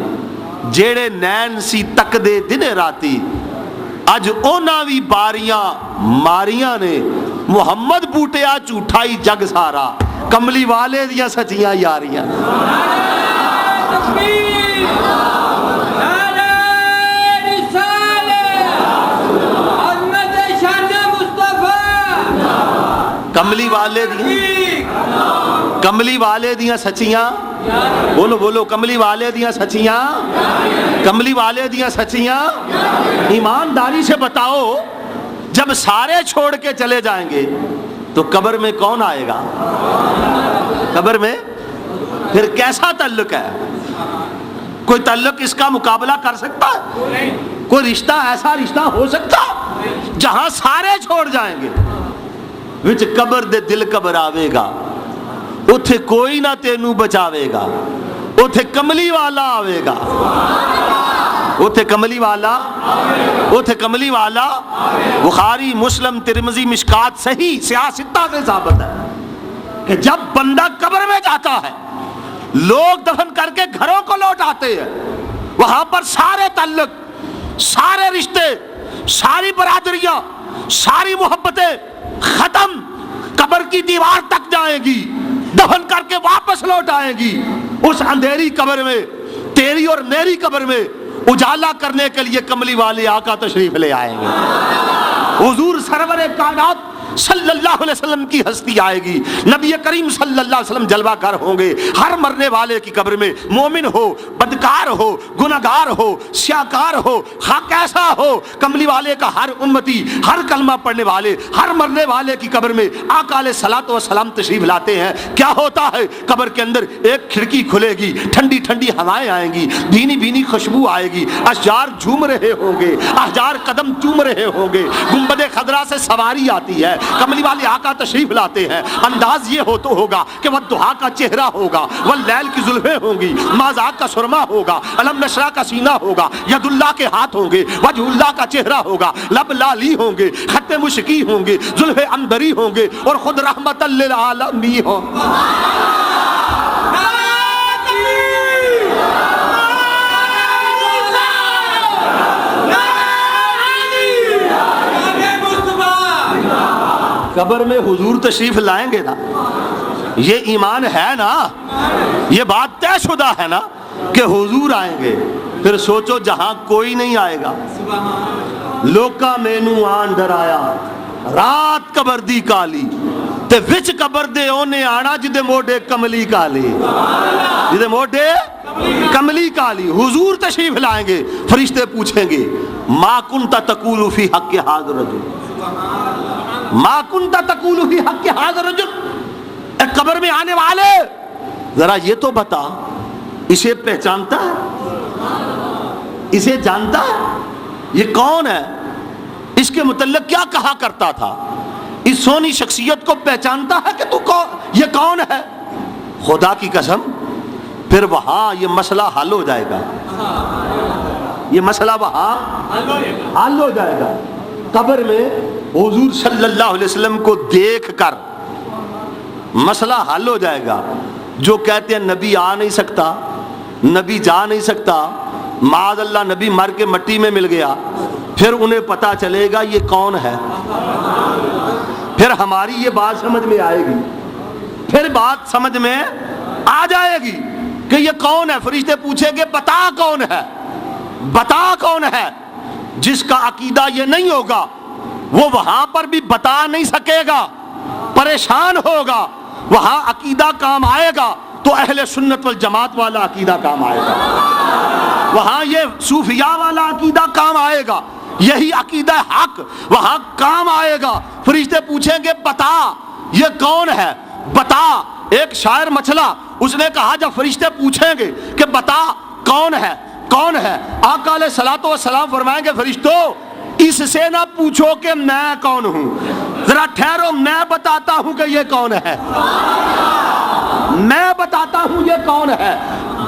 جیڑے نین سی تکدے دن راتی، اج اونا بھی باریاں ماریاں نے۔ محمد بوٹیا جھوٹا ہی جگ سارا، کملی والے دیاں سچیاں یاریاں۔ کملی والے دیاں، کملی والے دیاں سچیاں، بولو بولو، کملی والے دیاں سچیاں، کملی والے دیاں سچیاں۔ ایمانداری سے بتاؤ، جب سارے چھوڑ کے چلے جائیں گے تو قبر میں کون آئے گا؟ قبر میں پھر کیسا تعلق ہے؟ کوئی تعلق اس کا مقابلہ کر سکتا ہے؟ کوئی رشتہ ایسا رشتہ ہو سکتا جہاں سارے چھوڑ جائیں گے، وچ قبر دے دل قبر آوے گا، اتھے کوئی نہ تینوں بچاوے گا، اتھے کملی والا آوے گا، اتھے کملی والا، اتھے کملی والا۔ بخاری، مسلم، ترمذی، مشکات، صحیح سیاستہ سے ثابت ہے کہ جب بندہ قبر میں جاتا ہے، لوگ دفن کر کے گھروں کو لوٹ آتے ہیں، وہاں پر سارے تعلق، سارے رشتے، ساری برادریاں، ساری محبتیں ختم، قبر کی دیوار تک جائیں گی، دفن کر کے واپس لوٹ آئیں گی۔ اس اندھیری قبر میں، تیری اور میری قبر میں اجالا کرنے کے لیے کملی والے آقا تشریف لے آئیں گے۔ حضور سرور کائنات صلی اللہ علیہ وسلم کی ہستی آئے گی، نبی کریم صلی اللہ علیہ وسلم جلوہ گر ہوں گے۔ ہر مرنے والے کی قبر میں، مومن ہو، بدکار ہو، گناہگار ہو، سیاکار ہو، خواہ کیسا ہو، کملی والے کا ہر امتی، ہر کلمہ پڑھنے والے، ہر مرنے والے کی قبر میں آقا علیہ الصلوۃ والسلام تشریف لاتے ہیں۔ کیا ہوتا ہے؟ قبر کے اندر ایک کھڑکی کھلے گی، ٹھنڈی ٹھنڈی ہوائیں آئیں گی، بھینی بھینی خوشبو آئے گی، اشجار جھوم رہے ہوں گے، احجار قدم چوم رہے ہوں گے، گنبد خضرا سے سواری آتی ہے، کملی والے آقا تشریف لاتے ہیں۔ انداز یہ ہوگا کہ والضحیٰ کا چہرہ ہوگا، واللیل کی زلفیں ہوں گی، مازاق کا سرما ہوگا، علم نشرہ کا سینہ ہوگا، ید اللہ کے ہاتھ ہوں گے، وجہ اللہ کا چہرہ ہوگا، لب لالی ہوں گے، خط مشکی ہوں گے، زلف عنبری ہوں گے، اور خود رحمت للعالمین ہوں۔ قبر میں حضور تشریف لائیں گے نا، یہ ایمان ہے نا، یہ بات طے شدہ ہے نا کہ حضور آئیں گے۔ پھر سوچو جہاں کوئی نہیں آئے گا، لوکا مینو آن ڈرایا، رات قبر دی کالی تے وچ قبر دے اونے آنا جدے موڈے کملی کالی، جدے موڈے کملی کالی۔ حضور تشریف لائیں گے، فرشتے پوچھیں گے ما کنت تقول فی حق ھذا الرجل، ما کنت تقول فی حق ھذا الرجل، اے قبر میں آنے والے ذرا یہ تو بتا، اسے پہچانتا ہے؟ اسے جانتا ہے؟ یہ کون ہے؟ اس کے متعلق کیا کہا کرتا تھا؟ اس سونی شخصیت کو پہچانتا ہے کہ تو یہ کون ہے؟ خدا کی قسم پھر وہاں یہ مسئلہ حل ہو جائے گا، یہ مسئلہ وہاں حل ہو جائے گا۔ قبر میں حضور صلی اللہ علیہ وسلم کو دیکھ کر مسئلہ حل ہو جائے گا۔ جو کہتے ہیں نبی آ نہیں سکتا، نبی جا نہیں سکتا، معاذ اللہ نبی مر کے مٹی میں مل گیا، پھر انہیں پتا چلے گا یہ کون ہے، پھر ہماری یہ بات سمجھ میں آئے گی، پھر بات سمجھ میں آ جائے گی کہ یہ کون ہے۔ فرشتے پوچھیں گے بتا کون ہے، بتا کون ہے۔ جس کا عقیدہ یہ نہیں ہوگا وہ وہاں پر بھی بتا نہیں سکے گا، پریشان ہوگا۔ وہاں عقیدہ کام آئے گا تو اہل سنت والجماعت والا عقیدہ کام آئے گا، وہاں یہ صوفیاء والا عقیدہ کام آئے گا یہی عقیدہ حق وہاں کام آئے گا. فرشتے پوچھیں گے بتا یہ کون ہے, بتا. ایک شاعر مچھلا, اس نے کہا جب فرشتے پوچھیں گے کہ بتا کون ہے کون ہے, آقا علیہ الصلوۃ والسلام فرمائیں گے فرشتوں اس سے نہ پوچھو کہ میں کون ہوں, ذرا ٹھہرو میں بتاتا ہوں کہ یہ کون ہے, میں بتاتا ہوں یہ کون ہے.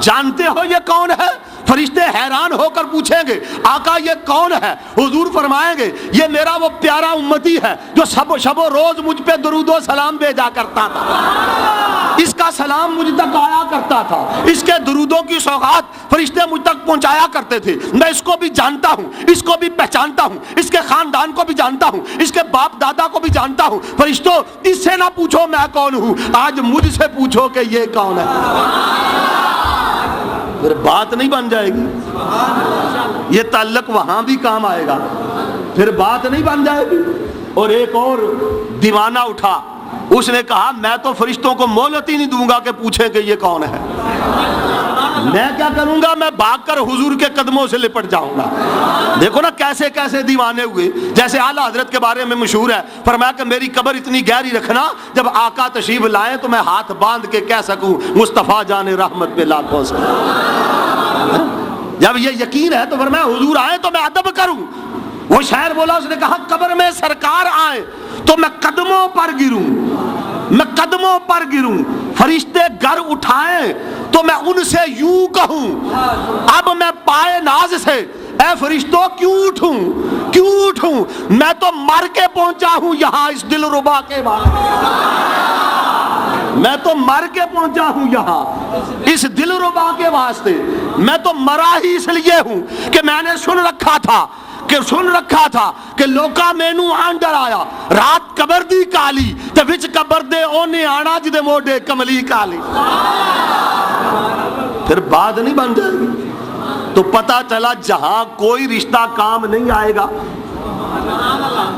جانتے ہو یہ کون ہے؟ فرشتے حیران ہو کر پوچھیں گے آقا یہ کون ہے؟ حضور فرمائیں گے یہ میرا وہ پیارا امتی ہے جو شب و روز مجھ پہ درود و سلام بھیجا کرتا تھا, اس کا سلام مجھ تک آیا کرتا تھا, اس کے درودوں کی سوغات فرشتے مجھ تک پہنچایا کرتے تھے. میں اس کو بھی جانتا ہوں, اس کو بھی پہچانتا ہوں, اس کے خاندان کو بھی جانتا ہوں, اس کے باپ دادا کو بھی جانتا ہوں. فرشتوں اس سے نہ پوچھو میں کون ہوں, آج مجھ سے پوچھو کہ یہ کون ہے. پھر بات نہیں بن جائے گی, یہ تعلق وہاں بھی کام آئے گا, پھر بات نہیں بن جائے گی. اور ایک اور دیوانہ اٹھا, اس نے کہا میں تو فرشتوں کو مہلت ہی نہیں دوں گا کہ پوچھیں کہ یہ کون ہے. میں کیا کروں گا, میں بھاگ کر حضور کے قدموں سے لپٹ جاؤں گا. دیکھو نا کیسے کیسے دیوانے ہوئے. جیسے اعلیٰ حضرت کے بارے میں مشہور ہے, فرمایا کہ میری قبر اتنی گہری رکھنا جب آقا تشریف لائیں تو میں ہاتھ باندھ کے کہہ سکوں مصطفیٰ جان رحمت پہ لاکھوں سے. جب یہ یقین ہے تو فرمایا حضور آئے تو میں ادب کروں. وہ شاعر بولا, اس نے کہا قبر میں سرکار آئے تو میں قدموں پر گروں, میں قدموں پر گروں. فرشتے گر اٹھائیں تو میں ان سے یوں کہوں اب میں پائے ناز سے اے فرشتوں کیوں اٹھوں, کیوں اٹھوں, میں تو مر کے پہنچا ہوں یہاں اس دل ربا کے بعد, میں تو مر کے پہنچا ہوں یہاں اس دل ربا کے واسطے. میں تو مرا ہی اس لیے ہوں کہ میں نے سن رکھا تھا کہ لوکا مینو آنڈر آیا رات قبر دی کالی تے وچ قبر دے اونے آنا جدے موڈے کملی کالی. پھر بات نہیں بن جائے گی. تو پتا چلا جہاں کوئی رشتہ کام نہیں آئے گا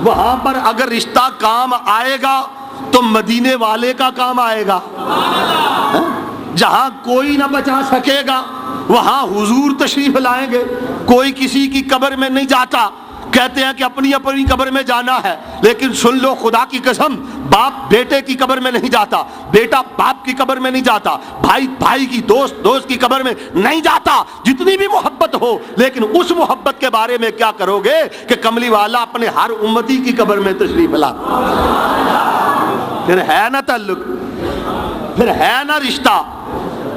وہاں پر اگر رشتہ کام آئے گا تو مدینے والے کا کام آئے گا. جہاں کوئی نہ بچا سکے گا وہاں حضور تشریف لائیں گے. کوئی کسی کی قبر میں نہیں جاتا, کہتے ہیں کہ اپنی اپنی قبر میں جانا ہے, لیکن سن لو خدا کی قسم باپ بیٹے کی قبر میں نہیں جاتا, بیٹا باپ کی قبر میں نہیں جاتا, بھائی بھائی کی دوست کی قبر میں نہیں جاتا, جتنی بھی محبت ہو. لیکن اس محبت کے بارے میں کیا کرو گے کہ کملی والا اپنے ہر امتی کی قبر میں تشریف لاتا. پھر ہے نا تعلق, پھر ہے نا رشتہ.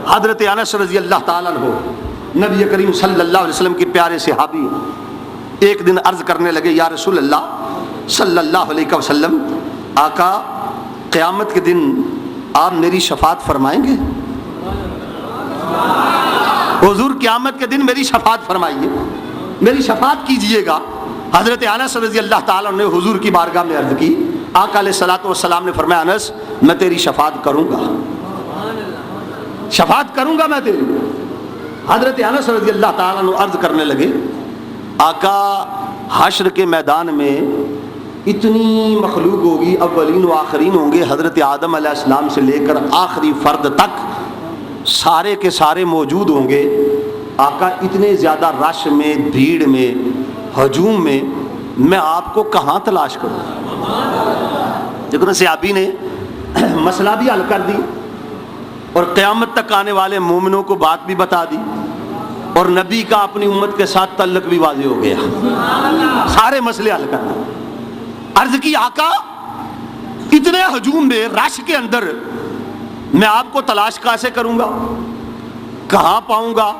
حضرت انس رضی اللہ تعالیٰ عنہ نبی کریم صلی اللہ علیہ وسلم کے پیارے صحابی ایک دن عرض کرنے لگے یا رسول اللہ صلی اللہ علیہ وسلم, آقا قیامت کے دن آپ میری شفاعت فرمائیں گے؟ حضور قیامت کے دن میری شفاعت فرمائیے, میری شفاعت کیجئے گا. حضرت انس رضی اللہ تعالیٰ نے حضور کی بارگاہ میں عرض کی. آقا علیہ الصلوۃ والسلام نے فرمایا انس میں تیری شفاعت کروں گا, شفاعت کروں گا میں تیری. حضرت انس رضی اللہ تعالیٰ عنہ عرض کرنے لگے آقا حشر کے میدان میں اتنی مخلوق ہوگی, اولین و آخرین ہوں گے, حضرت آدم علیہ السلام سے لے کر آخری فرد تک سارے کے سارے موجود ہوں گے. آقا اتنے زیادہ رش میں, بھیڑ میں, ہجوم میں آپ کو کہاں تلاش کروں؟ دیکھو نا صحابی نے مسئلہ بھی حل کر دی اور قیامت تک آنے والے مومنوں کو بات بھی بتا دی اور نبی کا اپنی امت کے ساتھ تعلق بھی واضح ہو گیا, سارے مسئلے حل کر دیے. عرض کی آقا اتنے ہجوم میں رش کے اندر میں آپ کو تلاش کیسے کروں گا, کہاں پاؤں گا؟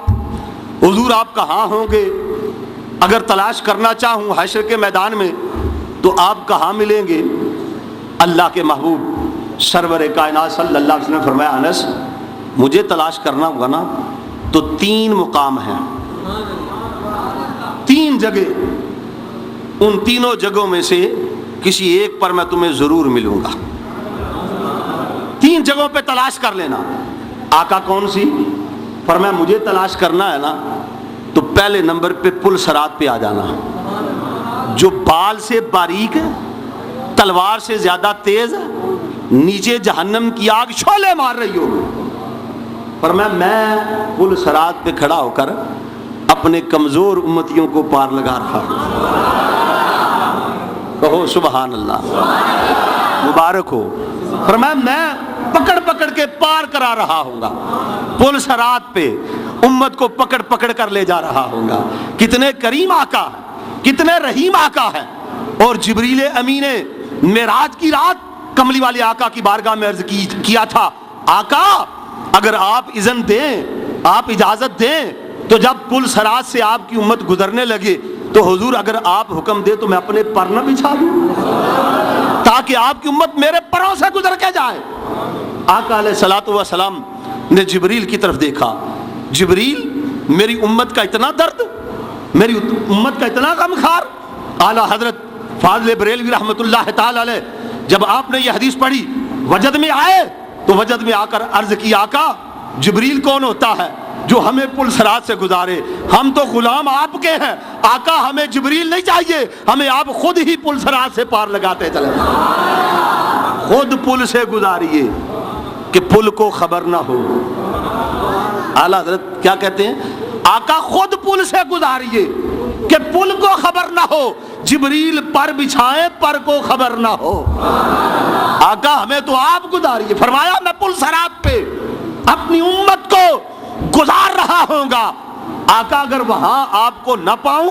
حضور آپ کہاں ہوں گے؟ اگر تلاش کرنا چاہوں حشر کے میدان میں تو آپ کہاں ملیں گے؟ اللہ کے محبوب سرور کائنات صلی اللہ علیہ وسلم نے فرمایا انس مجھے تلاش کرنا ہوگا نا تو 3 مقام ہیں, 3 جگہ, ان تینوں جگہوں میں سے کسی ایک پر میں تمہیں ضرور ملوں گا. 3 جگہوں پہ تلاش کر لینا. آقا کون سی؟ فرمایا مجھے تلاش کرنا ہے نا تو پہلے نمبر پہ پل صراط پہ آ جانا, جو بال سے باریک ہے, تلوار سے زیادہ تیز ہے, نیچے جہنم کی آگ شعلے مار رہی ہو. فرمایا میں پل صراط پہ کھڑا ہو کر اپنے کمزور امتیوں کو پار لگا رہا ہوں. کہو سبحان اللہ، مبارک ہو۔ فرمایا میں پکڑ پکڑ کے پار کرا رہا ہوں گا، پل صراط پہ امت کو پکڑ پکڑ کر لے جا رہا ہوں گا۔ کتنے کریم آقا ہے، کتنے رحیم آقا ہے۔ اور جبریل امین نے معراج کی رات کملی والے آقا کی بارگاہ میں عرض کیا تھا، آقا اگر آپ اذن دیں، آپ اجازت دیں تو جب پل صراط سے آپ کی امت گزرنے لگے تو حضور اگر آپ حکم دے تو میں اپنے پر نہ بچھا دوں تاکہ آپ کی امت میرے پروں سے گزر کے جائے۔ آقا علیہ الصلوۃ والسلام نے جبریل کی طرف دیکھا، جبریل میری امت کا اتنا درد، میری امت کا اتنا غمخار۔ اعلیٰ حضرت فاضل بریلوی رحمۃ اللہ تعالی علیہ جب آپ نے یہ حدیث پڑھی وجد میں آئے تو وجد میں آ کر عرض کی، آقا جبریل کون ہوتا ہے جو ہمیں پل صراط سے گزارے؟ ہم تو غلام آپ کے ہیں، آقا ہمیں جبریل نہیں چاہیے، ہمیں آپ خود ہی پل صراط سے پار لگاتے چلے، خود پل سے گزاریے کہ پل کو خبر نہ ہو۔ اعلیٰ حضرت کیا کہتے ہیں؟ آقا خود پل سے گزاریے کہ پل کو خبر نہ ہو، جبریل پر بچھائیں پر کو خبر نہ ہو۔ آقا ہمیں تو آپ گزاریے۔ فرمایا میں پل صراط پہ اپنی امت کو گزار رہا ہوں گا، آقا اگر وہاں آپ کو نہ پاؤں،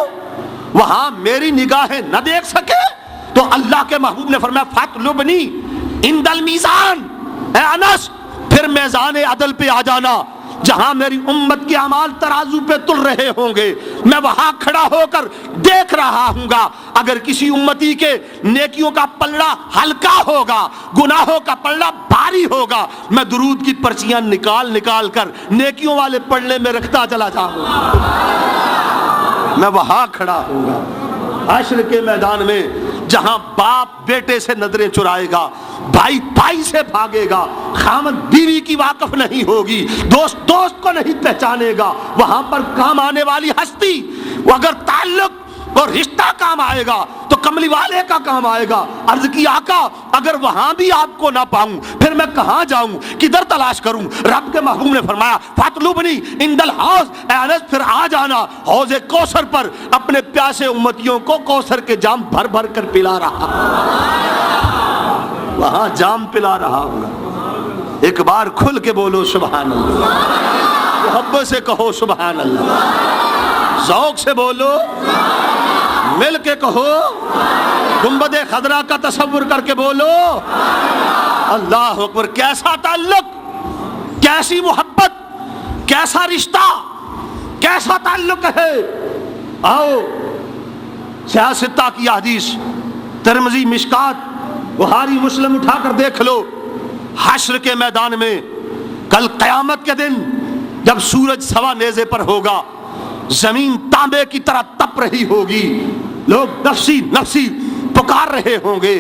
وہاں میری نگاہیں نہ دیکھ سکے تو اللہ کے محبوب نے فرمایا فاطلبنی عند المیزان، اے انس پھر میزان عدل پہ آ جانا، جہاں میری امت کے اعمال ترازو پہ تل رہے ہوں گے، میں وہاں کھڑا ہو کر دیکھ رہا ہوں گا۔ اگر کسی امتی کے نیکیوں کا پلڑا ہلکا ہوگا، گناہوں کا پلڑا بھاری ہوگا، میں درود کی پرچیاں نکال نکال کر نیکیوں والے پلڑے میں رکھتا چلا جاؤں گا، میں وہاں کھڑا ہوں گا۔ حشر کے میدان میں جہاں باپ بیٹے سے نظریں چرائے گا، بھائی بھائی سے بھاگے گا، خامد بیوی کی واقف نہیں ہوگی، دوست دوست کو نہیں پہچانے گا، وہاں پر کام آنے والی ہستی، وہ اگر تعلق اور رشتہ کام آئے گا تو کملی والے کا کام آئے گا۔ عرض کی آقا اگر وہاں بھی آپ کو نہ پاؤں پھر میں کہاں جاؤں، کدھر تلاش کروں؟ رب کے محبوب نے فرمایا فاطلبنی عند الحوض، اے انس پھر آ جانا حوض کوثر پر، اپنے پیاسے امتیوں کو کوثر کے جام بھر بھر کر پلا رہا، وہاں جام پلا رہا ہوں گا۔ ایک بار کھل کے بولو سبحان اللہ، محبت سے کہو سبحان اللہ، ذوق سے بولو، مل کے کہو، گنبد خضرا کا تصور کر کے بولو اللہ اکبر۔ کیسا تعلق، کیسی محبت، کیسا رشتہ، کیسا تعلق ہے۔ آؤ سیاستہ کی حدیث ترمذی، مشکات، بخاری، مسلم اٹھا کر دیکھ لو۔ حشر کے میدان میں کل قیامت کے دن جب سورج سوا نیزے پر ہوگا، زمین تانبے کی طرح تپ رہی ہوگی، لوگ نفسی نفسی پکار رہے ہوں گے،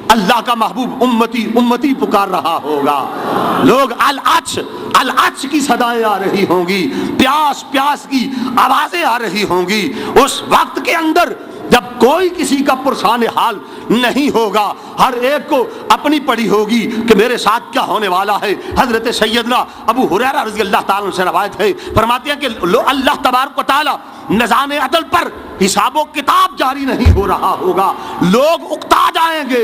اللہ کا محبوب امتی امتی پکار رہا ہوگا، لوگ العطش العطش کی صدائیں آ رہی ہوں گی، پیاس پیاس کی آوازیں آ رہی ہوں گی۔ اس وقت کے اندر جب کوئی کسی کا پرسان حال نہیں ہوگا، ہر ایک کو اپنی پڑی ہوگی کہ میرے ساتھ کیا ہونے والا ہے۔ حضرت سیدنا ابو ہریرہ رضی اللہ تعالیٰ عنہ سے روایت ہے، فرماتے ہیں کہ اللہ تبارک و تعالیٰ نظام عدل پر حساب و کتاب جاری نہیں ہو رہا ہوگا، لوگ اکتا جائیں گے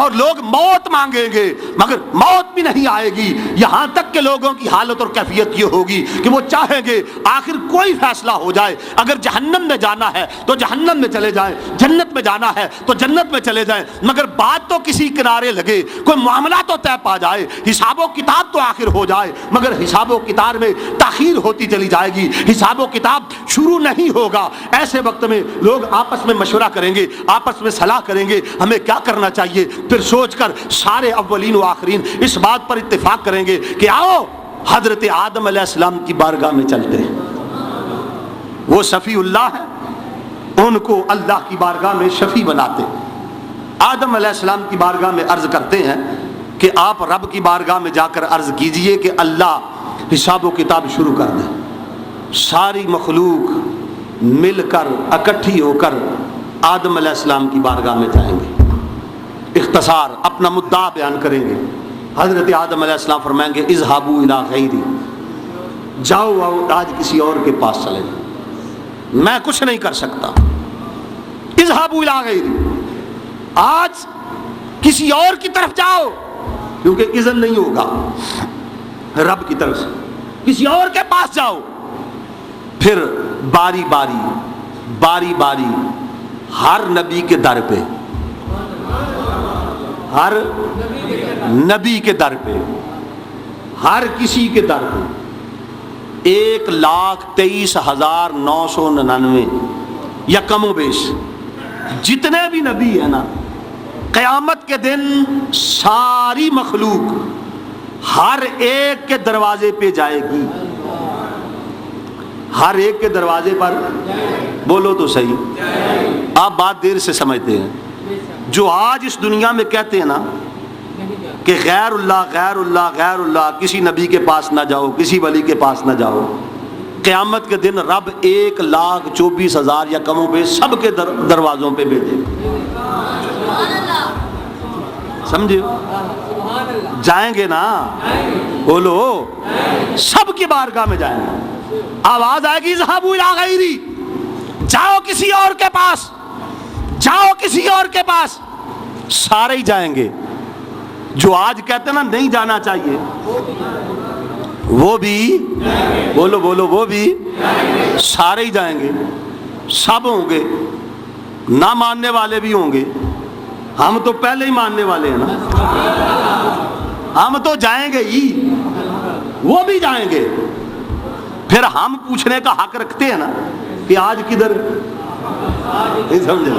اور لوگ موت مانگیں گے مگر موت بھی نہیں آئے گی، یہاں تک کہ لوگوں کی حالت اور کیفیت یہ ہوگی کہ وہ چاہیں گے آخر کوئی فیصلہ ہو جائے، اگر جہنم میں جانا ہے تو جہنم میں چلے جائیں، جنت میں جانا ہے تو جنت میں چلے جائیں، مگر بات تو کسی کنارے لگے، کوئی معاملہ تو طے پا جائے، حساب و کتاب تو آخر ہو جائے، مگر حساب و کتاب میں تاخیر ہوتی چلی جائے گی، حساب و کتاب شروع نہیں ہوگا۔ ایسے وقت میں لوگ آپس میں مشورہ کریں گے، آپس میں صلاح کریں گے ہمیں کیا کرنا چاہیے، پھر سوچ کر سارے اولین و آخرین اس بات پر اتفاق کریں گے کہ آؤ حضرت آدم علیہ السلام کی بارگاہ میں چلتے ہیں، وہ شفیع اللہ ہے، ان کو اللہ کی بارگاہ میں شفیع بناتے۔ آدم علیہ السلام کی بارگاہ میں عرض کرتے ہیں کہ آپ رب کی بارگاہ میں جا کر عرض کیجئے کہ اللہ حساب و کتاب شروع کر دے۔ ساری مخلوق مل کر اکٹھی ہو کر آدم علیہ السلام کی بارگاہ میں جائیں گے، اختصار اپنا مدعا بیان کریں گے۔ حضرت آدم علیہ السلام فرمائیں گے اذهبوا الی غیری، جاؤ آج کسی اور کے پاس چلے جاؤ، میں کچھ نہیں کر سکتا، اذهبوا الی غیری، آج کسی اور کی طرف جاؤ، کیونکہ اذن نہیں ہوگا رب کی طرف سے، کسی اور کے پاس جاؤ، پھر باری باری ہر نبی کے در پہ، ہر نبی کے در پہ، ہر کسی کے در پہ 1,23,999 یا کم و بیش جتنے بھی نبی ہیں نا، قیامت کے دن ساری مخلوق ہر ایک کے دروازے پہ جائے گی، ہر ایک کے دروازے پر، بولو تو صحیح، آپ بات دیر سے سمجھتے ہیں۔ جو آج اس دنیا میں کہتے ہیں نا کہ غیر اللہ غیر اللہ غیر اللہ، کسی نبی کے پاس نہ جاؤ، کسی ولی کے پاس نہ جاؤ، قیامت کے دن رب 1,24,000 یا کم و بیش سب کے دروازوں پہ بھیجے، سمجھے؟ جائیں گے نا، بولو، سب کی بارگاہ میں جائیں گے۔ آواز آئے گی ذهبوا الی غیری، جاؤ کسی اور کے پاس، جاؤ کسی اور کے پاس، سارے ہی جائیں گے۔ جو آج کہتے ہیں نا نہیں جانا چاہیے، وہ بھی، بولو وہ بھی سارے ہی جائیں گے، سب ہوں گے، نہ ماننے والے بھی ہوں گے۔ ہم تو پہلے ہی ماننے والے ہیں نا، ہم تو جائیں گے ہی، وہ بھی جائیں گے۔ پھر ہم پوچھنے کا حق رکھتے ہیں نا کہ آج کدھر، نہیں سمجھے؟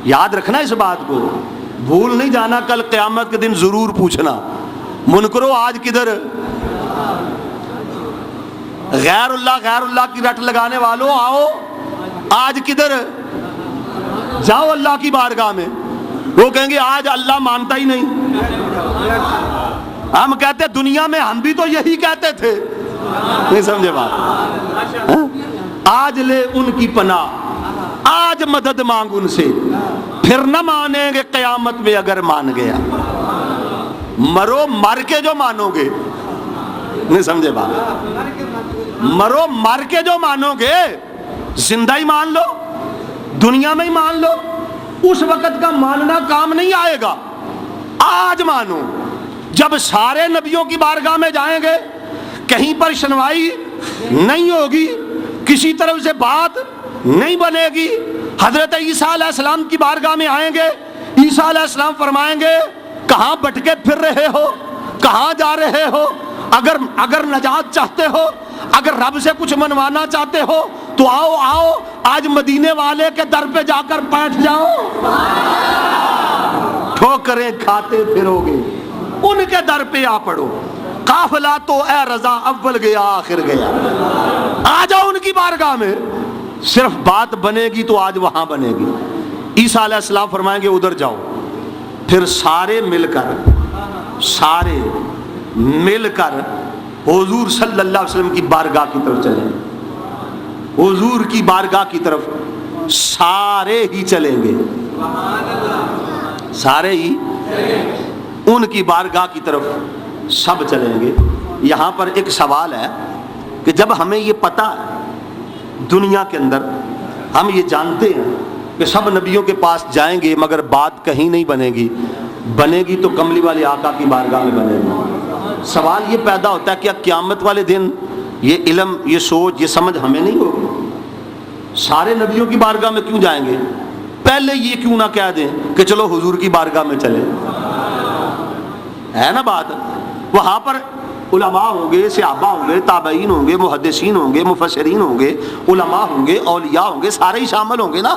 یاد رکھنا اس بات کو، بھول نہیں جانا، کل قیامت کے دن ضرور پوچھنا، منکرو آج کدھر؟ غیر اللہ کی رٹ لگانے والوں آؤ، آج کدھر؟ جاؤ اللہ کی بارگاہ میں۔ وہ کہیں گے آج اللہ مانتا ہی نہیں۔ ہم کہتے دنیا میں ہم بھی تو یہی کہتے تھے، نہیں سمجھے بات؟ آج لے ان کی پناہ، آج مدد مانگ ان سے، پھر نہ مانیں گے قیامت میں اگر مان گیا۔ مرو مر کے جو مانو گے، نہیں سمجھے بات؟ مرو مر کے جو مانو گے، زندہ ہی مان لو، دنیا میں ہی مان لو، اس وقت کا ماننا کام نہیں آئے گا۔ آج مانو، جب سارے نبیوں کی بارگاہ میں جائیں گے، کہیں پر سنوائی نہیں ہوگی، کسی طرف سے بات نہیں بنے گی۔ حضرت عیسیٰ علیہ السلام کی بارگاہ میں آئیں گے، عیسیٰ علیہ السلام فرمائیں گے کہاں بھٹکے پھر رہے ہو، کہاں جا رہے ہو؟ اگر نجات چاہتے ہو، اگر رب سے کچھ منوانا چاہتے ہو تو آؤ آج مدینے والے کے در پہ جا کر بیٹھ جاؤ، ٹھوکریں کھاتے پھرو گے، ان کے در پہ آ پڑو۔ قافلہ تو اے رضا اول گیا آخر گیا، آ جاؤ ان کی بارگاہ میں، صرف بات بنے گی تو آج وہاں بنے گی۔ عیسیٰ علیہ السلام فرمائیں گے ادھر جاؤ، پھر سارے مل کر حضور صلی اللہ علیہ وسلم کی بارگاہ کی طرف چلیں گے، حضور کی بارگاہ کی طرف سارے ہی چلیں گے، سارے ہی ان کی بارگاہ کی طرف سب چلیں گے۔ یہاں پر ایک سوال ہے کہ جب ہمیں یہ پتہ ہے دنیا کے اندر، ہم یہ جانتے ہیں کہ سب نبیوں کے پاس جائیں گے مگر بات کہیں نہیں بنے گی تو کملی والے آقا کی بارگاہ میں بنے گی۔ سوال یہ پیدا ہوتا ہے کہ قیامت والے دن یہ علم، یہ سوچ، یہ سمجھ ہمیں نہیں ہوگی؟ سارے نبیوں کی بارگاہ میں کیوں جائیں گے؟ پہلے یہ کیوں نہ کہہ دیں کہ چلو حضور کی بارگاہ میں چلیں؟ ہے نا بات؟ وہاں پر علماء ہوں گے، صحابہ ہوں گے، تابعین ہوں گے، محدثین ہوں گے، مفسرین ہوں گے، علماء ہوں گے، اولیاء ہوں گے، سارے ہی شامل ہوں گے نا۔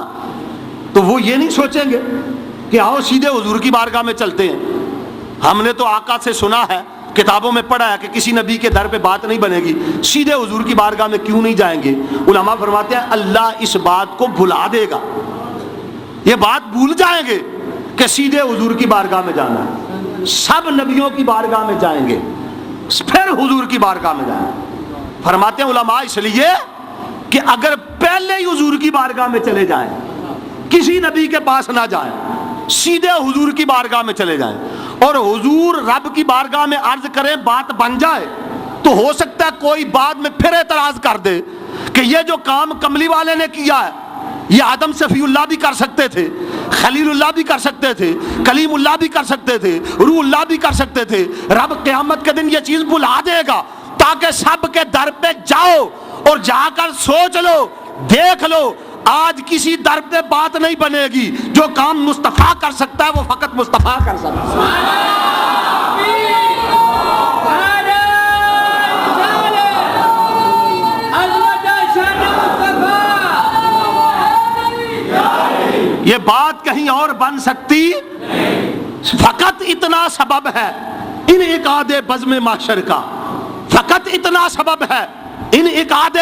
تو وہ یہ نہیں سوچیں گے کہ آؤ سیدھے حضور کی بارگاہ میں چلتے ہیں۔ ہم نے تو آقا سے سنا ہے، کتابوں میں پڑھا ہے کہ کسی نبی کے در پہ بات نہیں بنے گی، سیدھے حضور کی بارگاہ میں کیوں نہیں جائیں گے؟ علماء فرماتے ہیں اللہ اس بات کو بھلا دے گا، یہ بات بھول جائیں گے کہ سیدھے حضور کی بارگاہ میں جانا ہے۔ سب نبیوں کی بارگاہ میں جائیں گے، پھر حضور کی بارگاہ میں جائیں گے۔ فرماتے ہیں علماء اس لیے کہ اگر پہلے ہی حضور کی بارگاہ میں چلے جائیں، کسی نبی کے پاس نہ جائیں، سیدھے حضور کی بارگاہ میں چلے جائیں اور حضور رب کی بارگاہ میں عرض کریں، بات بن جائے، تو ہو سکتا ہے کوئی بعد میں پھر اعتراض کر دے کہ یہ جو کام کملی والے نے کیا ہے یہ آدم صفی اللہ بھی کر سکتے تھے، خلیل اللہ بھی کر سکتے تھے، کلیم اللہ بھی کر سکتے تھے، روح اللہ بھی کر سکتے تھے۔ رب قیامت کے دن یہ چیز بلا دے گا تاکہ سب کے در پہ جاؤ اور جا کر سوچ لو، دیکھ لو، آج کسی در پہ بات نہیں بنے گی، جو کام مصطفیٰ کر سکتا ہے وہ فقط مصطفیٰ کر سکتا ہے۔ یہ بات کہیں اور بن سکتی، فقط اتنا سبب ہے ان اقعاد بزم محشر کا، فقط اتنا سبب ہے ان اقعاد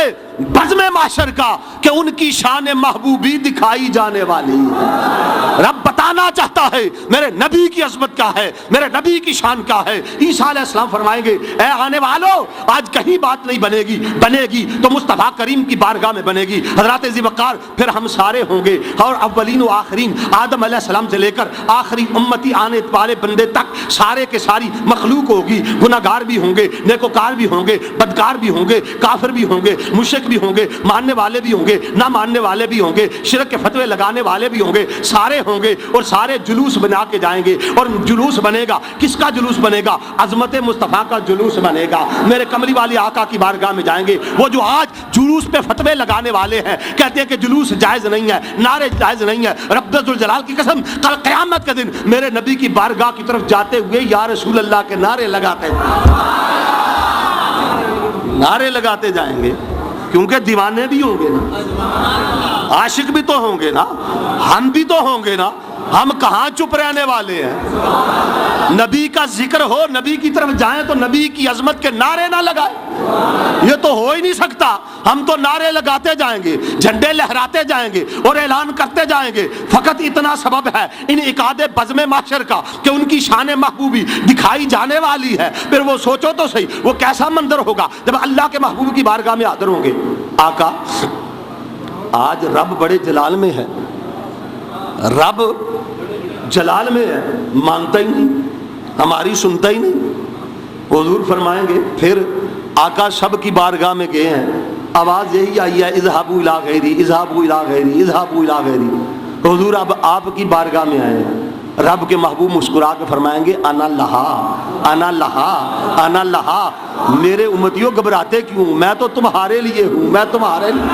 بزم محشر کا کہ ان کی شان محبوبی دکھائی جانے والی ہے۔ رب بتانا چاہتا ہے میرے نبی کی عظمت کیا ہے، میرے نبی کی شان کیا ہے۔ عیسیٰ علیہ السلام فرمائیں گے اے آنے والو، آج کہیں بات نہیں بنے گی تو مصطفیٰ کریم کی بارگاہ میں بنے گی۔ حضرات ذی وقار پھر ہم سارے ہوں گے، اور اولین و آخرین آدم علیہ السلام سے لے کر آخری امتی آنے والے بندے تک سارے کے ساری مخلوق ہوگی، گناہ گار بھی ہوں گے، نیکوکار بھی ہوں گے، بدکار بھی ہوں گے، کافر بھی ہوں گے، مشرک بھی ہوں گے، ماننے والے بھی ہوں گے، نہ ماننے والے بھی ہوں گے، شرک کے فتوے لگانے والے بھی ہوں گے، سارے ہوں گے، اور سارے جلوس بنا کے جائیں گے۔ اور جلوس بنے گا، کس کا جلوس بنے گا؟ عظمت مصطفیٰ کا جلوس بنے گا۔ میرے کملی والی آقا کی بارگاہ میں جائیں گے، وہ جو آج جلوس پہ فتوے لگانے والے ہیں، کہتے ہیں کہ جلوس جائز نہیں ہے، نعرے جائز نہیں ہے، رب ذوالجلال کی قسم کل قیامت کے دن میرے نبی کی بارگاہ کی طرف جاتے ہوئے یا رسول اللہ کے نعرے لگاتے جائیں گے، کیونکہ دیوانے بھی ہوں گے نا، عاشق بھی تو ہوں گے نا، ہم بھی تو ہوں گے نا، ہم کہاں چپ رہنے والے ہیں؟ نبی کا ذکر ہو، نبی کی طرف جائیں تو نبی کی عظمت کے نعرے نہ لگائیں، یہ تو ہو ہی نہیں سکتا۔ ہم تو نعرے لگاتے جائیں گے، جھنڈے لہراتے جائیں گے اور اعلان کرتے جائیں گے۔ فقط اتنا سبب ہے ان اقعاد بزم محشر کا کہ ان کی شان محبوبی دکھائی جانے والی ہے۔ پھر وہ سوچو تو صحیح، وہ کیسا منظر ہوگا جب اللہ کے محبوب کی بارگاہ میں حاضر ہوں گے۔ آقا آج رب بڑے جلال میں ہے، رب جلال میں ہے، مانتا ہی نہیں، ہماری سنتا ہی نہیں۔ حضور فرمائیں گے پھر آقا سب کی بارگاہ میں گئے ہیں، آواز یہی آئی ہے اذهبوا الى غیری، اذهبوا الى غیری، اذهبوا الى غیری۔ حضور اب آپ کی بارگاہ میں آئے ہیں، رب کے محبوب مسکرا کے فرمائیں گے انا لہا، انا لہا، انا لہا۔ میرے امتیوں گھبراتے کیوں؟ میں تو تمہارے لیے ہوں، میں تمہارے لیے۔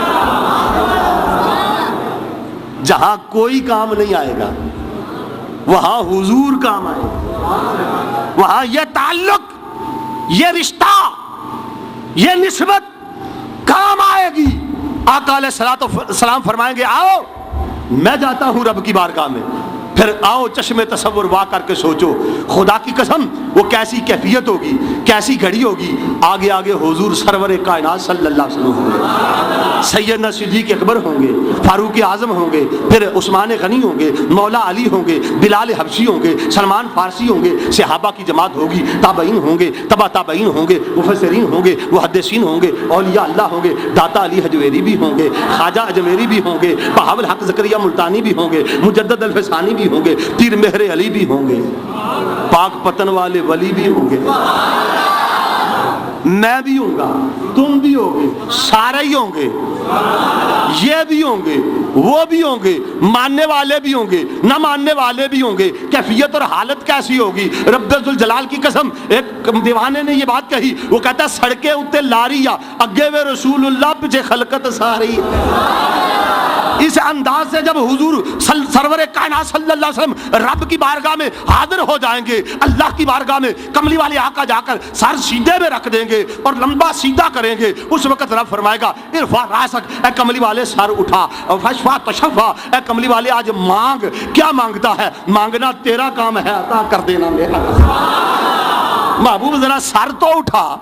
جہاں کوئی کام نہیں آئے گا وہاں حضور کام آئے گا، وہاں یہ تعلق، یہ رشتہ، یہ نسبت کام آئے گی۔ آقا علیہ السلام فرمائیں گے آؤ میں جاتا ہوں رب کی بارگاہ میں، پھر آؤ چشم تصور وا کر کے سوچو، خدا کی قسم وہ کیسی کیفیت ہوگی، کیسی گھڑی ہوگی۔ آگے آگے حضور سرور کائنات صلی اللہ علیہ وسلم ہوں گے، سیدنا صدیق اکبر ہوں گے، فاروق اعظم ہوں گے، پھر عثمان غنی ہوں گے، مولا علی ہوں گے، بلال حبشی ہوں گے، سلمان فارسی ہوں گے، صحابہ کی جماعت ہوگی، تابعین ہوں گے، تبع تابعین ہوں گے، مفسرین ہوں گے، محدثین ہوں گے، اولیاء اللہ ہوں گے، داتا علی حجویری بھی ہوں گے، خواجہ اجمیری بھی ہوں گے، بہاول حق زکریا ملتانی بھی ہوں گے، مجدد الفسانی بھی ہوں گے، پیر مہر علی بھی ہوں گے، پاک پتن والے ولی بھی ہوں گے، میں بھی ہوں گا، تم بھی ہوں گے، سارے ہی ہوں گے، یہ بھی ہوں گے، وہ بھی ہوں گے، ماننے والے بھی ہوں گے، نہ ماننے والے بھی ہوں گے۔ کیفیت اور حالت کیسی ہوگی؟ رب ذوالجلال کی قسم، ایک دیوانے نے یہ بات کہی، وہ کہتا سڑکے اتے لاریا اگے وے رسول اللہ پیچھے خلقت ساری۔ اس انداز سے جب حضور سرور کائنات صلی اللہ علیہ وسلم رب کی بارگاہ میں حاضر ہو جائیں گے، اللہ کی بارگاہ میں کملی والے آقا جا کر سر سیدھے میں رکھ دیں گے اور لمبا سیدھا کریں گے، اس وقت رب فرمائے گا ارفع راسک، اے کملی والے سر اٹھا، اور فشفع تشفع، اے کملی والے آج مانگ۔ کیا مانگتا ہے؟ مانگنا تیرا کام ہے، عطا کر دینا میرا۔ محبوب ذرا سر تو اٹھا،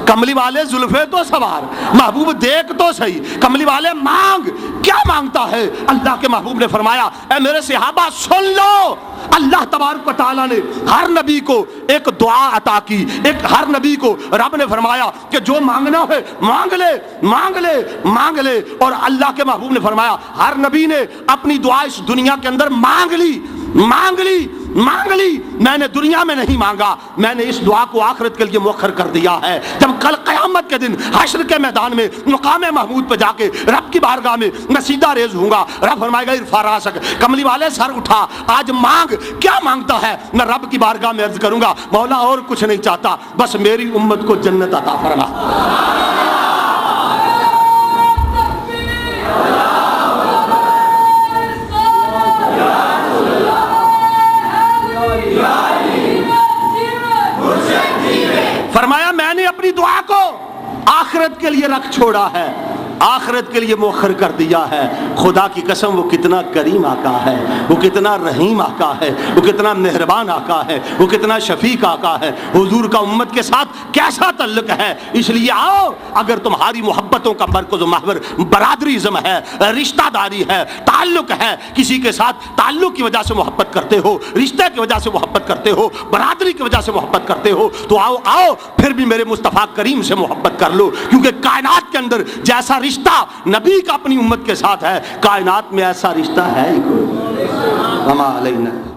کملی والے زلفے تو سوار، محبوب دیکھ تو صحیح، کملی والے مانگ۔ کیا مانگتا ہے؟ اللہ کے محبوب نے فرمایا اے میرے صحابہ سن لو، اللہ تبارک و تعالیٰ نے ہر نبی کو ایک دعا عطا کی، ایک ہر نبی کو رب نے فرمایا کہ جو مانگنا ہے مانگ لے، مانگ لے، مانگ لے۔ اور اللہ کے محبوب نے فرمایا ہر نبی نے اپنی دعا اس دنیا کے اندر مانگ لی، مانگ لی، مانگ لی، میں نے دنیا میں نہیں مانگا، میں نے اس دعا کو آخرت کے لیے مؤخر کر دیا ہے۔ جب کل قیامت کے دن حشر کے میدان میں مقام محمود پہ جا کے رب کی بارگاہ میں میں سیدھا ریز ہوں گا، رب فرمائے گا ارفع راسک، کملی والے سر اٹھا، آج مانگ، کیا مانگتا ہے؟ میں رب کی بارگاہ میں عرض کروں گا مولا اور کچھ نہیں چاہتا، بس میری امت کو جنت عطا فرما۔ فرمایا میں نے اپنی دعا کو آخرت کے لیے رکھ چھوڑا ہے، آخرت کے لیے مؤخر کر دیا ہے۔ خدا کی قسم وہ کتنا کریم آقا ہے، وہ کتنا رحیم آقا ہے، وہ کتنا مہربان آقا ہے، وہ کتنا شفیق آقا ہے۔ حضور کا امت کے ساتھ کیسا تعلق ہے؟ اس لیے آؤ، اگر تمہاری محبتوں کا مرکز و محور برادریزم ہے، رشتہ داری ہے، تعلق ہے، کسی کے ساتھ تعلق کی وجہ سے محبت کرتے ہو، رشتے کی وجہ سے محبت کرتے ہو، برادری کی وجہ سے محبت کرتے ہو، تو آؤ پھر بھی میرے مصطفیٰ کریم سے محبت کر لو، کیونکہ کائنات کے اندر جیسا رشتہ نبی کا اپنی امت کے ساتھ ہے، کائنات میں ایسا رشتہ ہے ہی کوئی۔ وما علینا